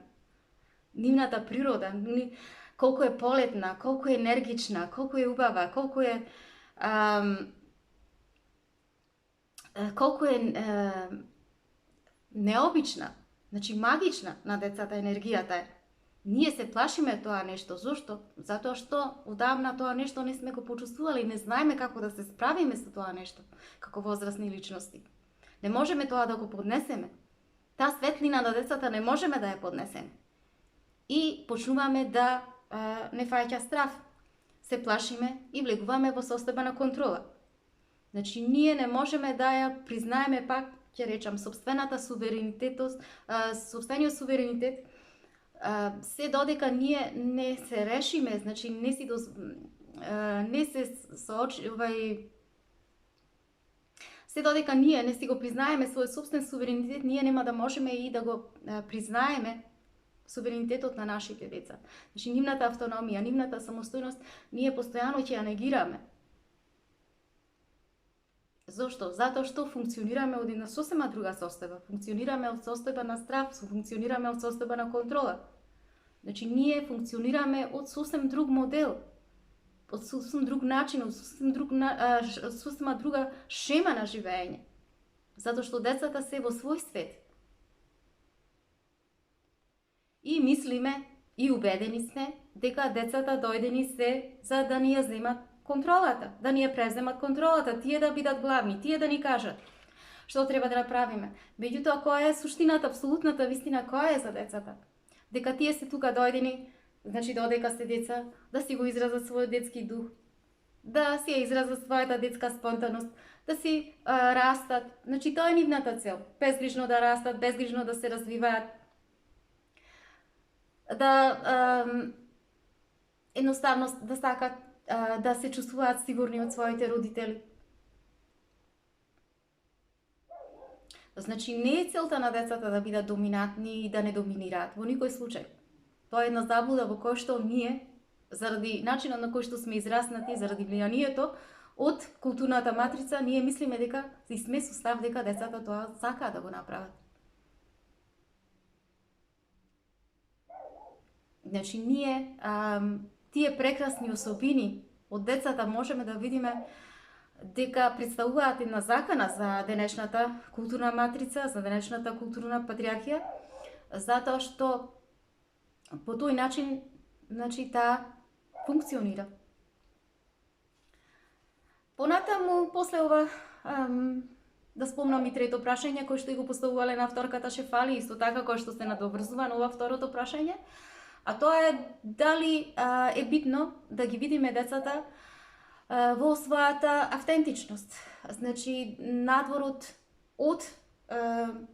нивната природа, колку е полетна, колку е енергична, колку е убава, колку е необична, значи магична на децата енергијата е. Ние се плашиме тоа нешто. Зошто? Затоа што одамна тоа нешто не сме го почувствували, не знаеме како да се справиме со тоа нешто, како возрастни личности. Не можеме тоа да го поднесеме. Таа светлина на децата не можеме да ја поднесеме. И почнуваме да не фаќа страв. Се плашиме и влегуваме во состојба на контрола. Значи, ние не можеме да ја признаеме пак, ќе речам, собствениот суверенитет, се додека ние не се решиме, значи не се се додека ние не си го признаеме својот собствен суверенитет, ние нема да можеме и да го признаеме суверенитетот на нашите деца. Значи, нивната автономија, нивната самостојност, ние постојано ќе ја негираме. Зошто? Затоа што функционираме од една сосема друга состојба. Функционираме од состојба на страв, функционираме од состојба на контрола. Значи, ние функционираме од сосем друг модел, од сосем друг начин, од сосема друга шема на живење. Затоа што децата се во свој свет. И мислиме, и убедени сме, дека децата дојдени се за да ни ја земат контролата, да ни ја преземат контролата, тие да бидат главни, тие да ни кажат што треба да направиме. Меѓутоа, која е суштината, апсолутната вистина, која е за децата? Дека тие се тука дојдени, значи додека се деца, да си го изразат својот детски дух, да си ја изразат својата детска спонтаност, да си растат. Значи, тоа е нивната цел. Безгрижно да растат, безгрижно да се развиваат, да едноставно да сакат да се чувствуваат сигурни од своите родители. Значи, не е целта на децата да бидат доминантни и да не доминираат, во никој случај. Тоа е една заблуда во која што ние, заради начинот на кој што сме израснати, заради влијанието од културната матрица, ние мислиме дека и сме со став дека децата тоа сакаат да го направат. Значи, ние тие прекрасни особини од децата можеме да видиме дека представуваат една закана за денешната културна матрица, за денешната културна патриархија, затоа што по тој начин, значи, таа функционира. Понатаму, после ова, да спомнам и трето прашање, кој што и го поставувале на авторката Шефали, исто така кој што се надоврзува на ова второто прашање, а тоа е дали е битно да ги видиме децата во својата автентичност. Значи, надвор од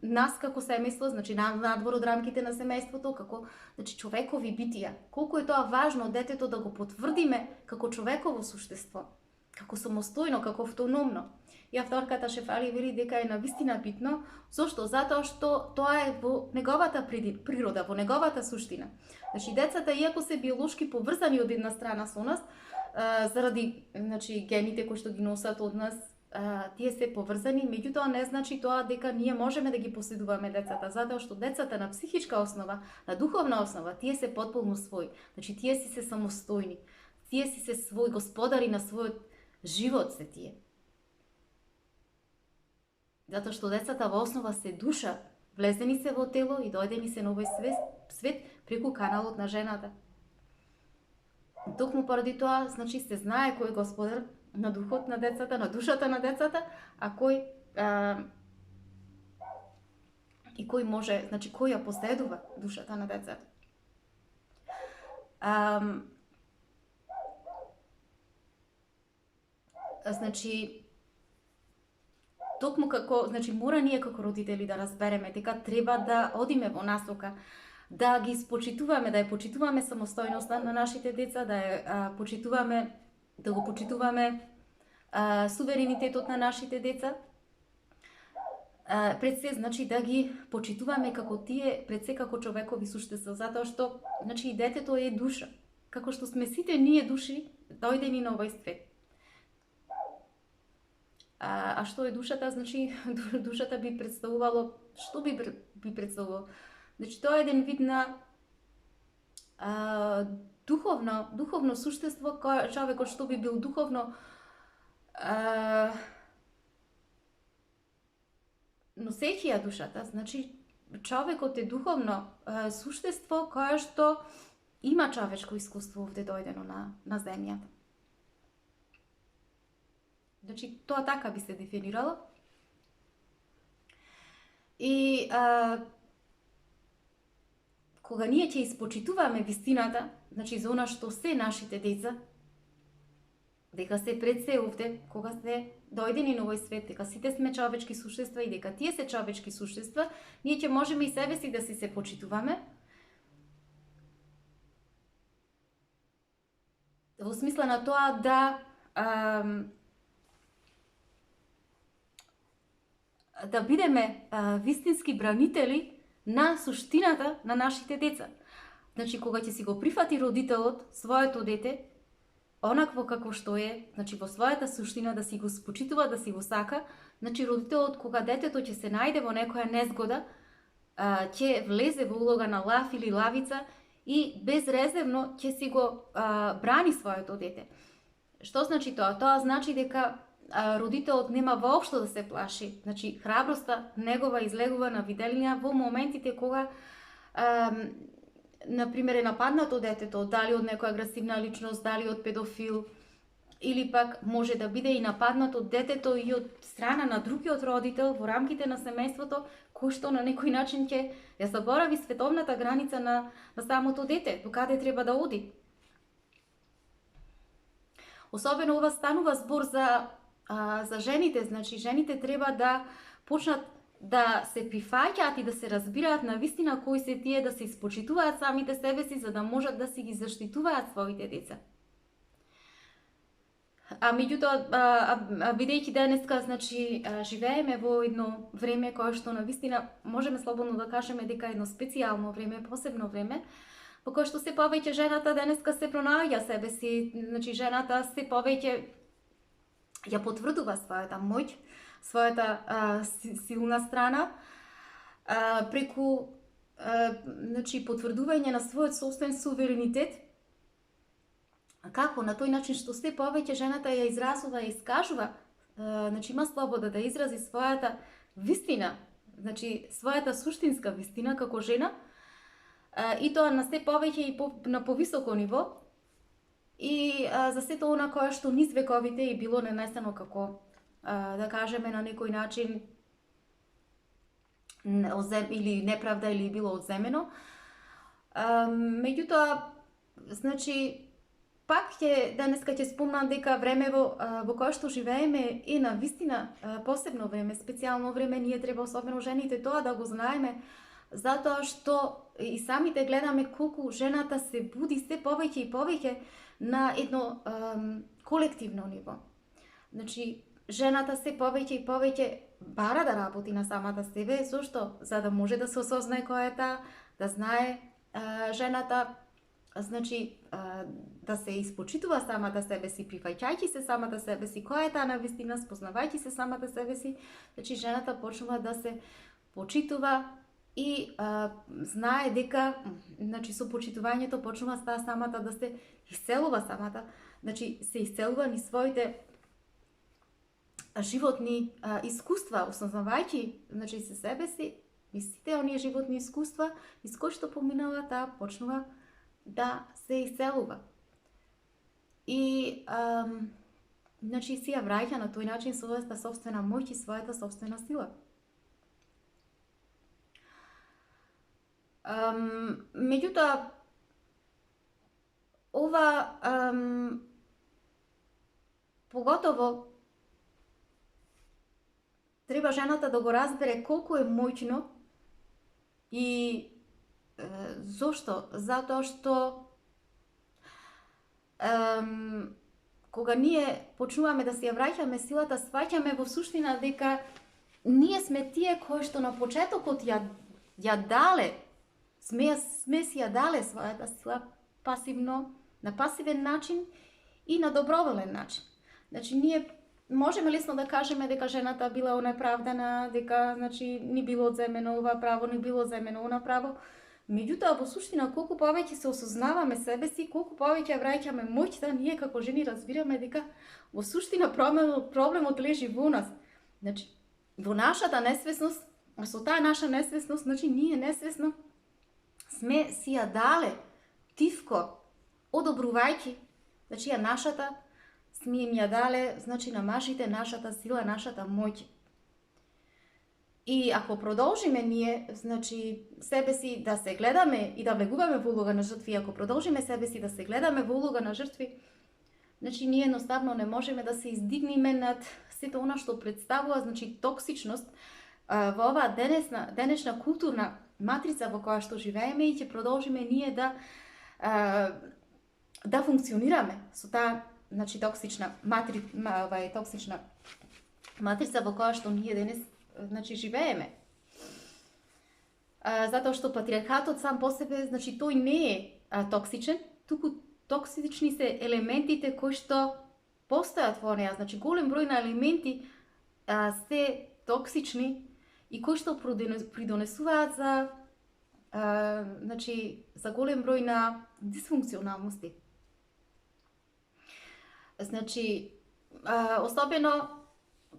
нас како семејство, значи надвор од рамките на семејството, како, значи, човекови битија. Колку е тоа важно детето да го потврдиме како човеково суштество, како самостојно, како автономно. И авторката Шефали вели дека е навистина битно. Зошто? Затоа што тоа е во неговата природа, во неговата суштина. Значи, децата, иако се биолошки поврзани од една страна со нас, заради, значи, гените кои што ги носат од нас, тие се поврзани, меѓутоа не значи тоа дека ние можеме да ги поседуваме децата, затоа што децата на психичка основа, на духовна основа, тие се потполно своји. Значи, тие си се самостојни, тие си се свој господари на својот живот се тие. Затоа што децата во основа се душа, влезени се во тело и дојдени се на овој свет преку каналот на жената. Токму поради тоа, значи, се знае кој е господар на духот на децата, на душата на децата, а кој и кој може, значи, кој ја поседува душата на децата. Значи, токму како, значи, мора ние како родители да разбереме дека треба да одиме во насока, да ги почитуваме, да ја почитуваме самостојноста на нашите деца, да ја почитуваме, да го почитуваме суверенитетот на нашите деца. Пред се, значи, да ги почитуваме како тие, пред се како човекови суштества, затоа што, значи, и детето е душа. Како што сме сите ние души, дојдени на овој свет. А што е душата? Значи, душата би представувало, што би представувало? Значи, тоа е еден вид на духовно суштество, човекот што би бил духовно носејќи ја душата, значи човекот е духовно суштество кое што има човечко искуство овде дојдено на земјата. Значи, тоа така би се дефинирало. И кога ние ќе испочитуваме вистината, значи за она што се нашите деца, дека се пред се овде, кога се дојдени на овој свет, дека сите сме човечки суштества и дека тие се човечки суштества, ние ќе можеме и себе си да си се почитуваме. Во смисла на тоа да бидеме вистински бранители на суштината на нашите деца. Значи, кога ќе си го прифати родителот своето дете, онакво како што е, значи во својата суштина да си го спочитува, да си го сака, значи родителот кога детето ќе се најде во некоја незгода, ќе влезе во улога на лав или лавица и безрезервно ќе си го брани своето дете. Што значи тоа? Тоа значи дека родителот нема воопшто да се плаши. Значи, храброста негова излегува на виделина во моментите кога например е нападнато детето, дали од некоја агресивна личност, дали од педофил, или пак може да биде и нападнато детето и од страна на другиот родител во рамките на семејството, кој што на некој начин ќе ја заборави световната граница на самото дете, до каде треба да оди. Особено ова станува збор за жените, значи жените треба да почнат да се прифаќаат и да се разбираат на вистина кои се тие, да се испочитуваат самите себе си, за да можат да си ги заштитуваат своите деца. Меѓутоа, бидејќи денеска, значи, живееме во едно време кое што на вистина можеме слободно да кажеме дека е едно специјално време, посебно време, во кое што се повеќе жената денеска се пронаоѓа себе си, значи жената се повеќе ја потврдува својата моќ, својата силна страна, преку значи, потврдување на својот собствен суверенитет. Како? На тој начин што се повеќе жената ја изразува и искажува, значи има слобода да изрази својата вистина, значи својата суштинска вистина како жена, и тоа на се повеќе и на повисоко ниво, и за сето она кое што низ вековите е било нанесено како, да кажеме, на некој начин или неправда или било одземено. Меѓутоа, значи, пак денеска ќе спомнам дека времево во кое што живееме е на вистина посебно време, специјално време, ние треба особено жените тоа да го знаеме, затоа што и самите гледаме колку жената се буди се повеќе и повеќе на едно колективно ниво. Значи, жената се повеќе и повеќе бара да работи на самата себе, зошто? За да може да се осознае која е таа, да знае жената, значи, да се испочитува самата себе си, прифаќајќи се самата себе си, која е таа на вистина, спознавајќи се самата себе си, значи жената почнува да се почитува и знае дека, значи, со почитувањето почнува таа самата да се исцелува самата, значи се исцелува ни своите животни искуства, осознавајќи, значи, се себе си и сите оние животни искуства из кои што поминала, таа почнува да се исцелува. И значи си ја враќа на тој начин својата собствена моќ и својата собствена сила. Меѓутоа, ова поготово треба жената да го разбере колку е моќно и зошто? Затоа што кога ние почнуваме да си ја враќаме силата, сваќаме во суштина дека ние сме тие кои што на почетокот ја дале, сме си ја дале својата сила пасивно, на пасивен начин и на доброволен начин. Значи, ние можеме лесно да кажеме дека жената била онеправдана, дека, значи, ни било одземено ова право, ни било одземено она право. Меѓутоа, во суштина, колку повеќе се осознаваме себе си, колку повеќе враќаме моќта, ние како жени разбираме дека во суштина проблемот лежи во нас. Значи, во нашата несвесност, а со таа наша несвесност, значи ние несвесно сме си ја дале тивко, одобрувајќи, значи ја нашата, сме им ја дале, значи на мажите, нашата сила, нашата моќ. И ако продолжиме ние, значи, себе си да се гледаме и да влегуваме во улога на жртви, ако продолжиме себе си да се гледаме во улога на жртви, значи ние едноставно не можеме да се издигнеме над сето она што представува, значи, токсичност во оваа денешна културна матрица во која што живееме и ќе продолжиме ние да функционираме со таа, значи, токсична матрица во која што ние денес, значи, живееме. Затоа што патриархатот сам по себе, значи, тој не е токсичен, туку токсични се елементите кои што постојат во неа. Значи, голем број на елементи се токсични и кои што придонесуваат за голем број на дисфункционалности. Значи, особено,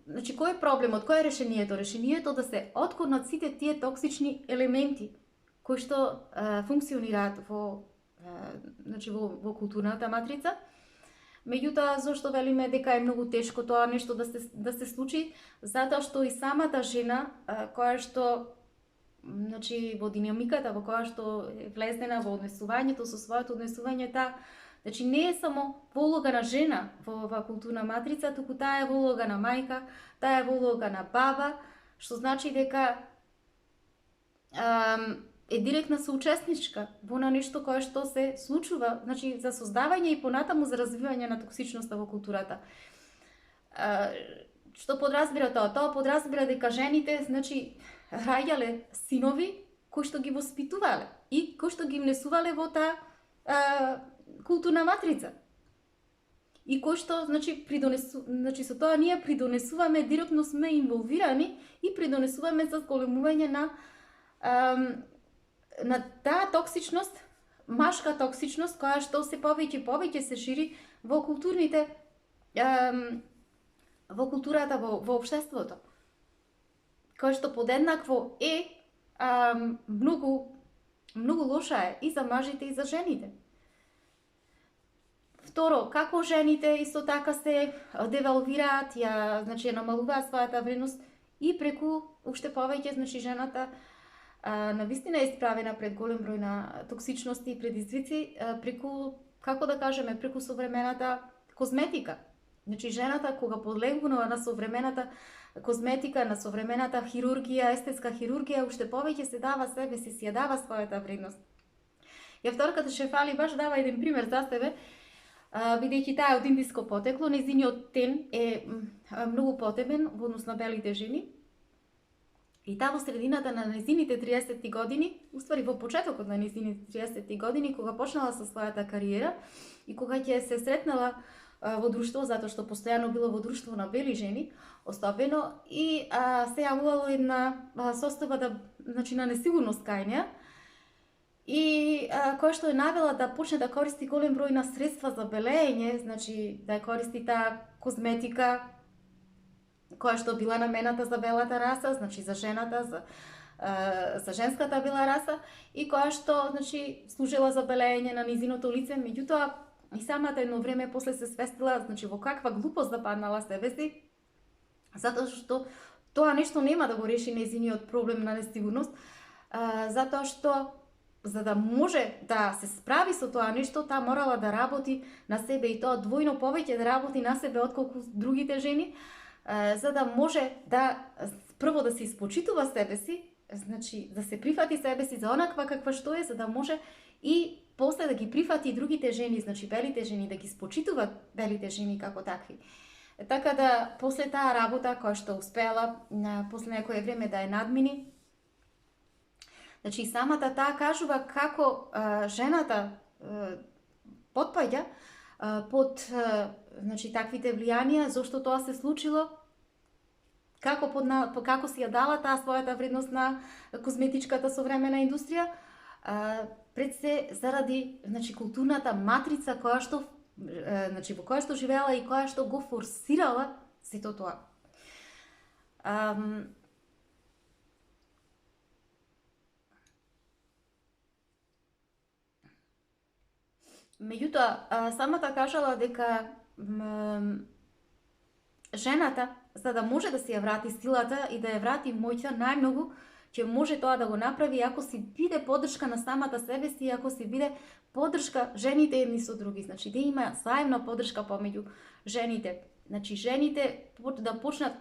значи, кој е проблемот, кој е решението? Решението да се откорнат сите тие токсични елементи кои што функционираат во културната матрица. Меѓутоа, зошто велиме дека е многу тешко тоа нешто да се случи? Затоа што и самата жена, која што, значи, во динамиката во која што е влезнена во однесувањето со своето однесување, значи, не е само во улога на жена во оваа културна матрица, туку таа е во улога на мајка, таа е во улога на баба, што значи дека е директна соучесничка во на нешто кое што се случува, значи, за создавање и понатаму за развивање на токсичноста во културата. Што подразбира тоа? Тоа подразбира дека жените, значи, раѓале синови кои што ги воспитувале и кои што ги внесувале во таа културна матрица. И кој што, значи, значи, со тоа ние придонесуваме, директно сме инволвирани и придонесуваме за зголемување на таа токсичност, машка токсичност, која што се повеќе се шири во културните, во културата, во општеството. Која што подеднакво е многу лоша е и за мажите и за жените. Второ, како жените исто така се девалвираат, значи, ја намалуваат својата вредност и преку уште повеќе, значи, жената навистина е исправена пред голем број на токсичности и предизвици преку, како да кажеме, преку современата козметика. Значи, жената кога подлегнува на современата козметика, на современата хирургија, естетска хирургија, уште повеќе се дава себе си, ја дава својата вредност. И авторката Шефали баш дава еден пример за себе, бидејќи таа е од индиско потекло, нејзиниот тен е многу потебен во однос на белите жени. И таа во средината на нејзините 30 години, уствари во почетокот на нејзините 30 години, кога почнала со својата кариера и кога ќе се сретнала во друштво, затоа што постојано било во друштво на бели жени, особено, и се јавувало една состојба значи, на несигурност кај неа, и која што е навела да почне да користи голем број на средства за белеење, значи да ја користи таа козметика која што била намената за белата раса, значи за жената, за женската бела раса, и која што, значи, служила за белеење на низиното лице, меѓутоа и самата едно време после се свестила, значи, во каква глупост да паднала себе си, затоа што тоа нешто нема да го реши нејзиниот проблем на несигурност, затоа што за да може да се справи со тоа нешто, таа морала да работи на себе, и тоа двојно повеќе да работи на себе отколку другите жени, за да може да прво да се испочитува себе си, значи да се прифати себе си за онаква каква што е, за да може и после да ги прифати и другите жени, значи белите жени, да ги спочитува белите жени како такви. Така да после таа работа која што успеала после некое време да ја надмини, значи самата таа кажува како жената потпаѓа под значи таквите влијанија, зошто тоа се случило, како си ја дала таа својата вредност на козметичката современа индустрија, пред се заради културната матрица која што во која што живеела и која што го форсирала сето тоа. Меѓутоа, самата кажала дека жената, за да може да си ја врати силата и да ја врати моќта, најмногу ќе може тоа да го направи ако си биде поддршка на самата себе си, ако си биде поддршка жените едни со други. Значи, да има заемна поддршка помеѓу жените. Значи, жените да почнат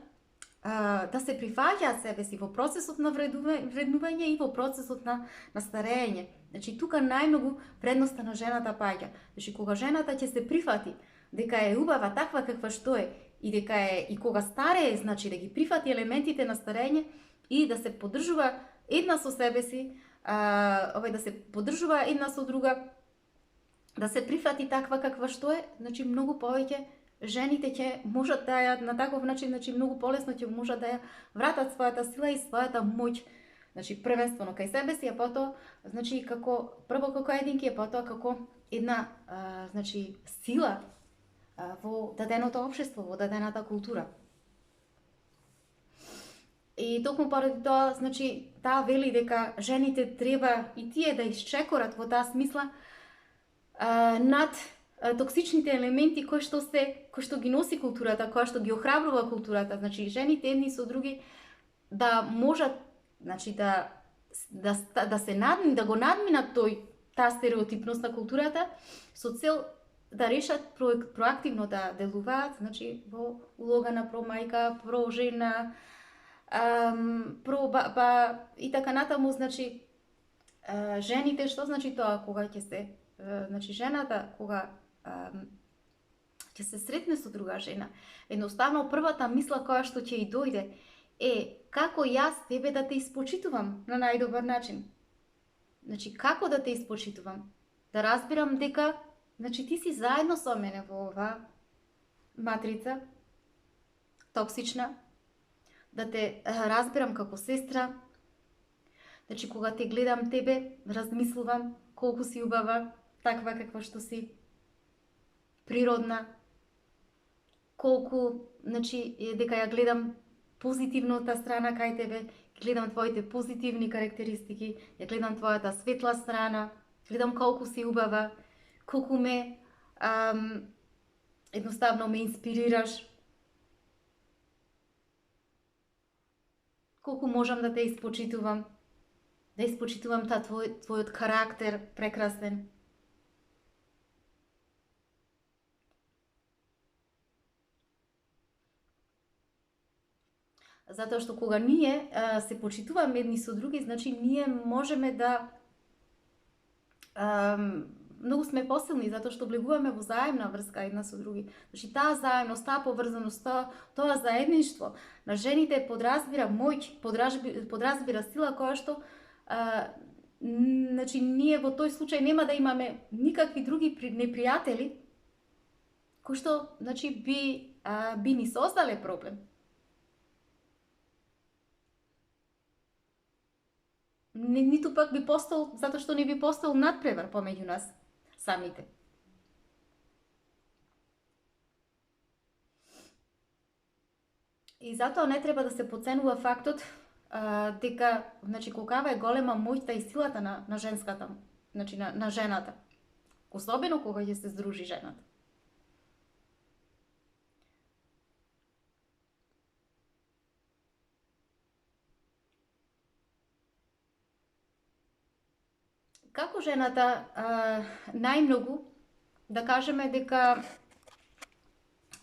да се прифаќаат себе си во процесот на вреднување и во процесот на старење. Значи, тука најмногу предноста на жената паѓа. Значи, кога жената ќе се прифати дека е убава таква каква што е и дека е и кога старее, значи да ги прифати елементите на старење и да се поддржува една со себе си, да се поддржува една со друга, да се прифати таква каква што е, значи многу повеќе жените ќе можат да ја на таков начин, значи многу полесно ќе можат да ја вратат својата сила и својата моќ. Значи првенствено кај себе си, а потоа значи прво како единки, а потоа како една значи сила во даденото општество, во дадената култура. И токму поради тоа, значи, таа вели дека жените треба и тие да исчекорат во таа смисла над токсичните елементи кои што ги носи културата, кои што ги охрабрува културата. Значи, жените едни со други да можат, значи, да се да го надминат таа стереотипност на културата со цел да решат проактивно да делуваат, значи, во улога на промајка, прожена, и така натаму, значи, жените, што значи тоа кога ќе се, значи, жената, кога ќе се сретне со друга жена, едноставно првата мисла која што ќе и дојде е како јас тебе да те испочитувам на најдобар начин. Значи, како да те испочитувам? Да разбирам дека, значи, ти си заедно со мене во оваа матрица, токсична, да те разбирам како сестра, значи, кога те гледам тебе, размислувам колку си убава, таква каква што си, природна, колку, значи, дека ја гледам позитивната страна кај тебе, гледам твоите позитивни карактеристики, ја гледам твојата светла страна, гледам колку си убава, колку ме едноставно ме инспирираш, колку можам да те испочитувам, таа твојот карактер прекрасен. Затоа што кога ние се почитуваме едни со други, значи ние можеме да многу сме посилни, затоа што влегуваме во заемна врска една со други. Значи таа заемност, таа поврзаност, тоа заедништво на жените подразбира моќ, подразбира сила која што значи ние во тој случај нема да имаме никакви други непријатели кои што значи би ни создале проблем. Ниту пак би постал, затоа што не би постал надпревар помеѓу нас самите. И затоа не треба да се подценува фактот дека, значи, колкава е голема моќта и силата на женската, значи на жената. Особено кога ќе се здружи жената. Како жената најмногу, да кажеме дека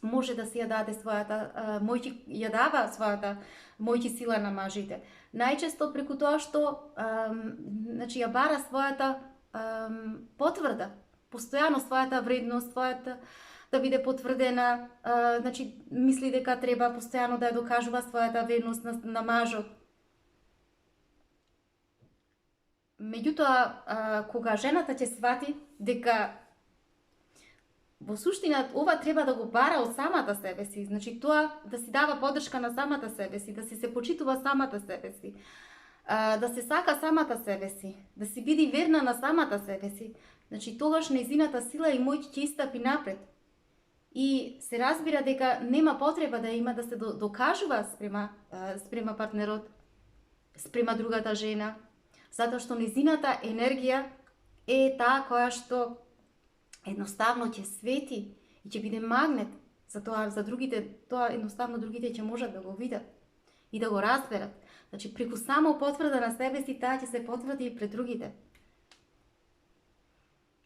може да си ја даде својата моќ, ја дава својата моќ и сила на мажите. Најчесто преку тоа што значи ја бара својата потврда, постојано својата вредност, својата да биде потврдена, значи мисли дека треба постојано да ја докажува својата вредност на мажот. Меѓутоа, кога жената ќе свати дека во суштина ова треба да го бара од самата себе си, значи тоа да си дава поддршка на самата себе си, да си се почитува самата себе си, да се сака самата себе си, да си биде верна на самата себе си, значи тогаш нејзината сила и моќ ќе истапи напред. И се разбира дека нема потреба да има да се докажува спрема партнерот, спрема другата жена, затоа што нејзината енергија е таа која што едноставно ќе свети и ќе биде магнет за тоа, за другите, тоа едноставно другите ќе можат да го видат и да го разберат. Значи, преку само потврда на себе си, таа ќе се потврди и пред другите.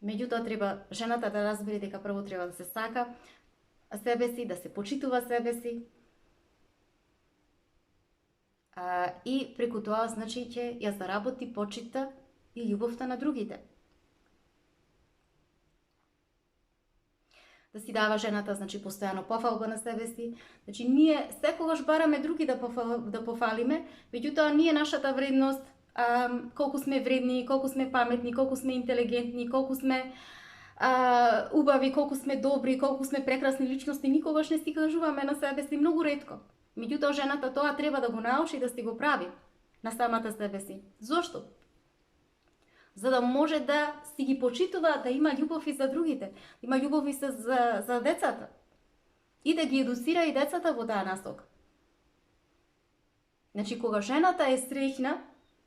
Меѓутоа, треба жената да разбере дека прво треба да се сака себе си, да се почитува себе си. И преку тоа, значи, ќе ја заработи почита и љубовта на другите. Да си дава жената, значи, постојано пофалба на себе си. Значи, ние секогаш бараме други да пофалиме, меѓутоа ние нашата вредност, колку сме вредни, колку сме паметни, колку сме интелигентни, колку сме убави, колку сме добри, колку сме прекрасни личности, никогаш не си кажуваме на себе си, многу ретко. Меѓутоа жената тоа треба да го научи да си го прави на самата себе си. Зошто? За да може да си ги почитува, да има љубов и за другите, има љубов и за децата. И да ги едуцира и децата во таа насока. Значи, кога жената е среќна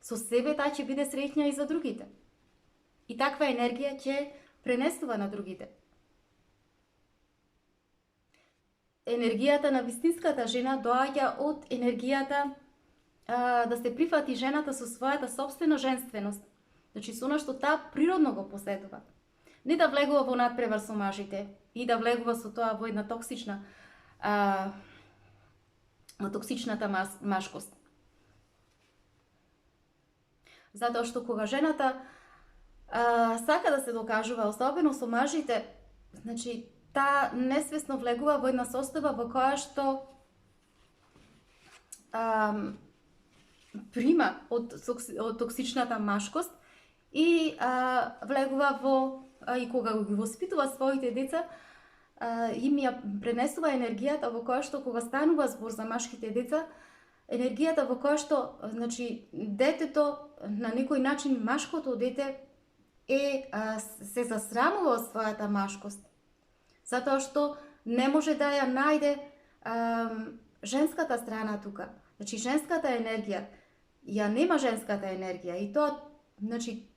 со себе, таа ќе биде среќна и за другите. И таква енергија ќе пренесува на другите. Енергијата на вистинската жена доаѓа од енергијата да се прифати жената со својата собствена женственост. Значи, со она што таа природно го поседува. Не да влегува во надпревар со мажите и да влегува со тоа во една токсична во токсичната машкост. Затоа што кога жената сака да се докажува, особено со мажите, значи, таа несвесно влегува во една состојба во која што прима од токсичната машкост и влегува во, и кога ги воспитува своите деца, им ја пренесува енергијата во која што кога станува збор за машките деца, енергијата во која што, значи, детето на некој начин, машкото дете се засрамува од својата машкост, затоа што не може да ја најде женската страна тука. Значи, женската енергија, ја нема женската енергија и тоа, значи,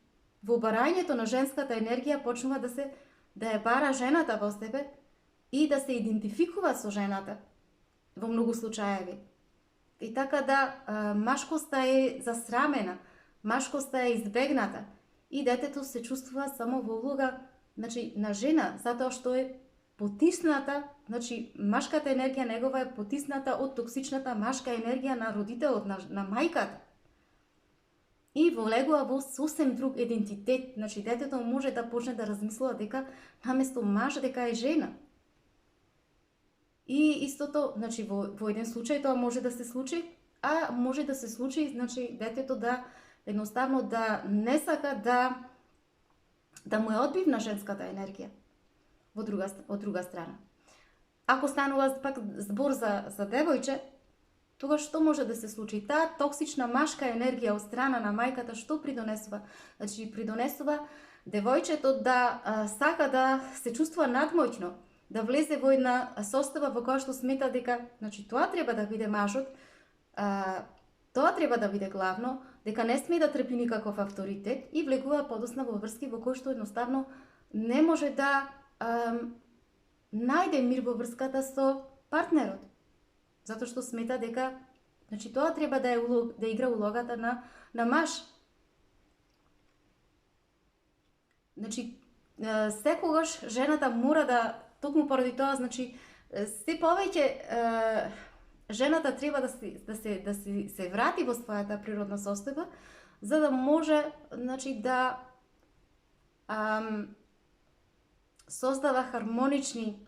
во барањето на женската енергија почнува да ја бара жената во себе и да се идентификува со жената во многу случаеви. И така да машкоста е засрамена, машкоста е избегната и детето се чувствува само во улога, значи, на жена, затоа што е потисната, значи, машката енергија негова е потисната од токсичната машка енергија на родителот, на мајката. И влегува во сосем друг идентитет, значи, детето може да почне да размислува дека наместо маж дека е жена. И истото, значи, во еден случај тоа може да се случи, а може да се случи, значи, детето да едноставно да не сака да му е одбивна женската енергија од друга страна. Ако станува пак збор за девојче, тогаш што може да се случи? Таа токсична машка енергија од страна на мајката што придонесува? Значи, придонесува девојчето да сака да се чувствува надмоќно, да влезе во една состојба во која што смета дека, значи, тоа треба да биде мажот, тоа треба да биде главно, дека не сме да трпи никаков авторитет и влегува подосна во врски во кој што едноставно не може да најде мир во врската со партнерот. Затоа што смета дека, значи, тоа треба да игра улогата на маж. Значи, секогаш жената мора да, токму поради тоа, значи, се повеќе жената треба да се врати во својата природна состојба, за да може, значи, да создава хармонични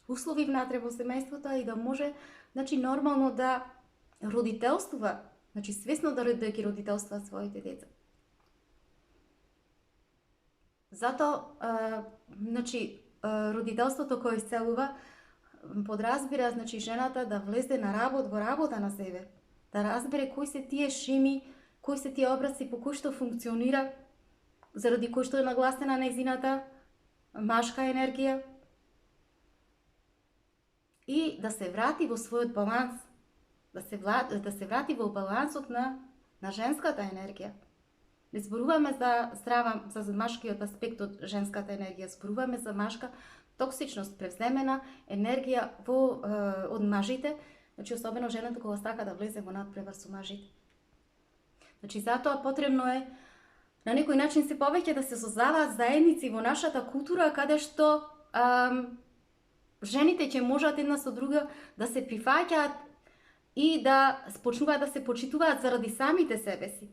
услови внатре во семејството и да може, значи, нормално да родителствува, значи, свесно да ги родителствува своите деца. Затоа, значи, родителството кој исцелува подразбира, значи, жената да влезе во работа на себе, да разбере кои се тие шеми кои се тие образци по кои што функционира, заради кои што е нагласена нејзината машка енергија, и да се врати во својот баланс, да се врати во балансот на женската енергија. Не зборуваме за машкиот аспект од женската енергија, зборуваме за машка токсичност, превземена енергија од мажите, значи особено жената кога сака да влезе во надпревар со мажите. Значи затоа потребно е на некој начин се повеќе да се создаваат заедници во нашата култура каде што жените ќе можат една со друга да се прифаќаат и да почнуваат да се почитуваат заради самите себе си.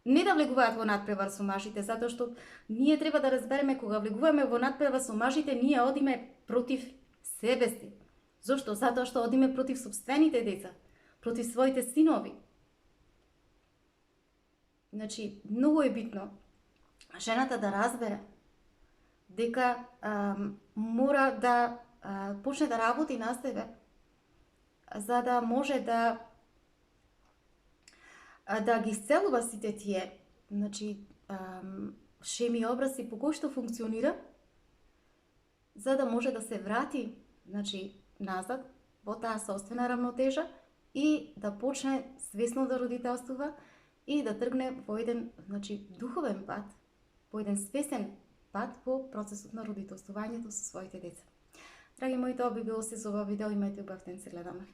Не да влегуваат во надпревар со мажите, затоа што ние треба да разбереме кога влегуваме во надпревар со мажите, ние одиме против себе си. Зошто? Затоа што одиме против собствените деца, против своите синови. Значи, многу е битно жената да разбере дека мора да почне да работи на себе, за да може да ги исцелува сите тие, значи, шеми образи по кои што функционира, за да може да се врати, значи, назад во таа собствена рамнотежа и да почне свесно да родителствува и да тргне во еден, значи, духовен пат, во еден свесен пат во процесот на родителствувањето со своите деца. Драги мои, тоа би било се за ова видео. Имајте убав ден, се гледаме.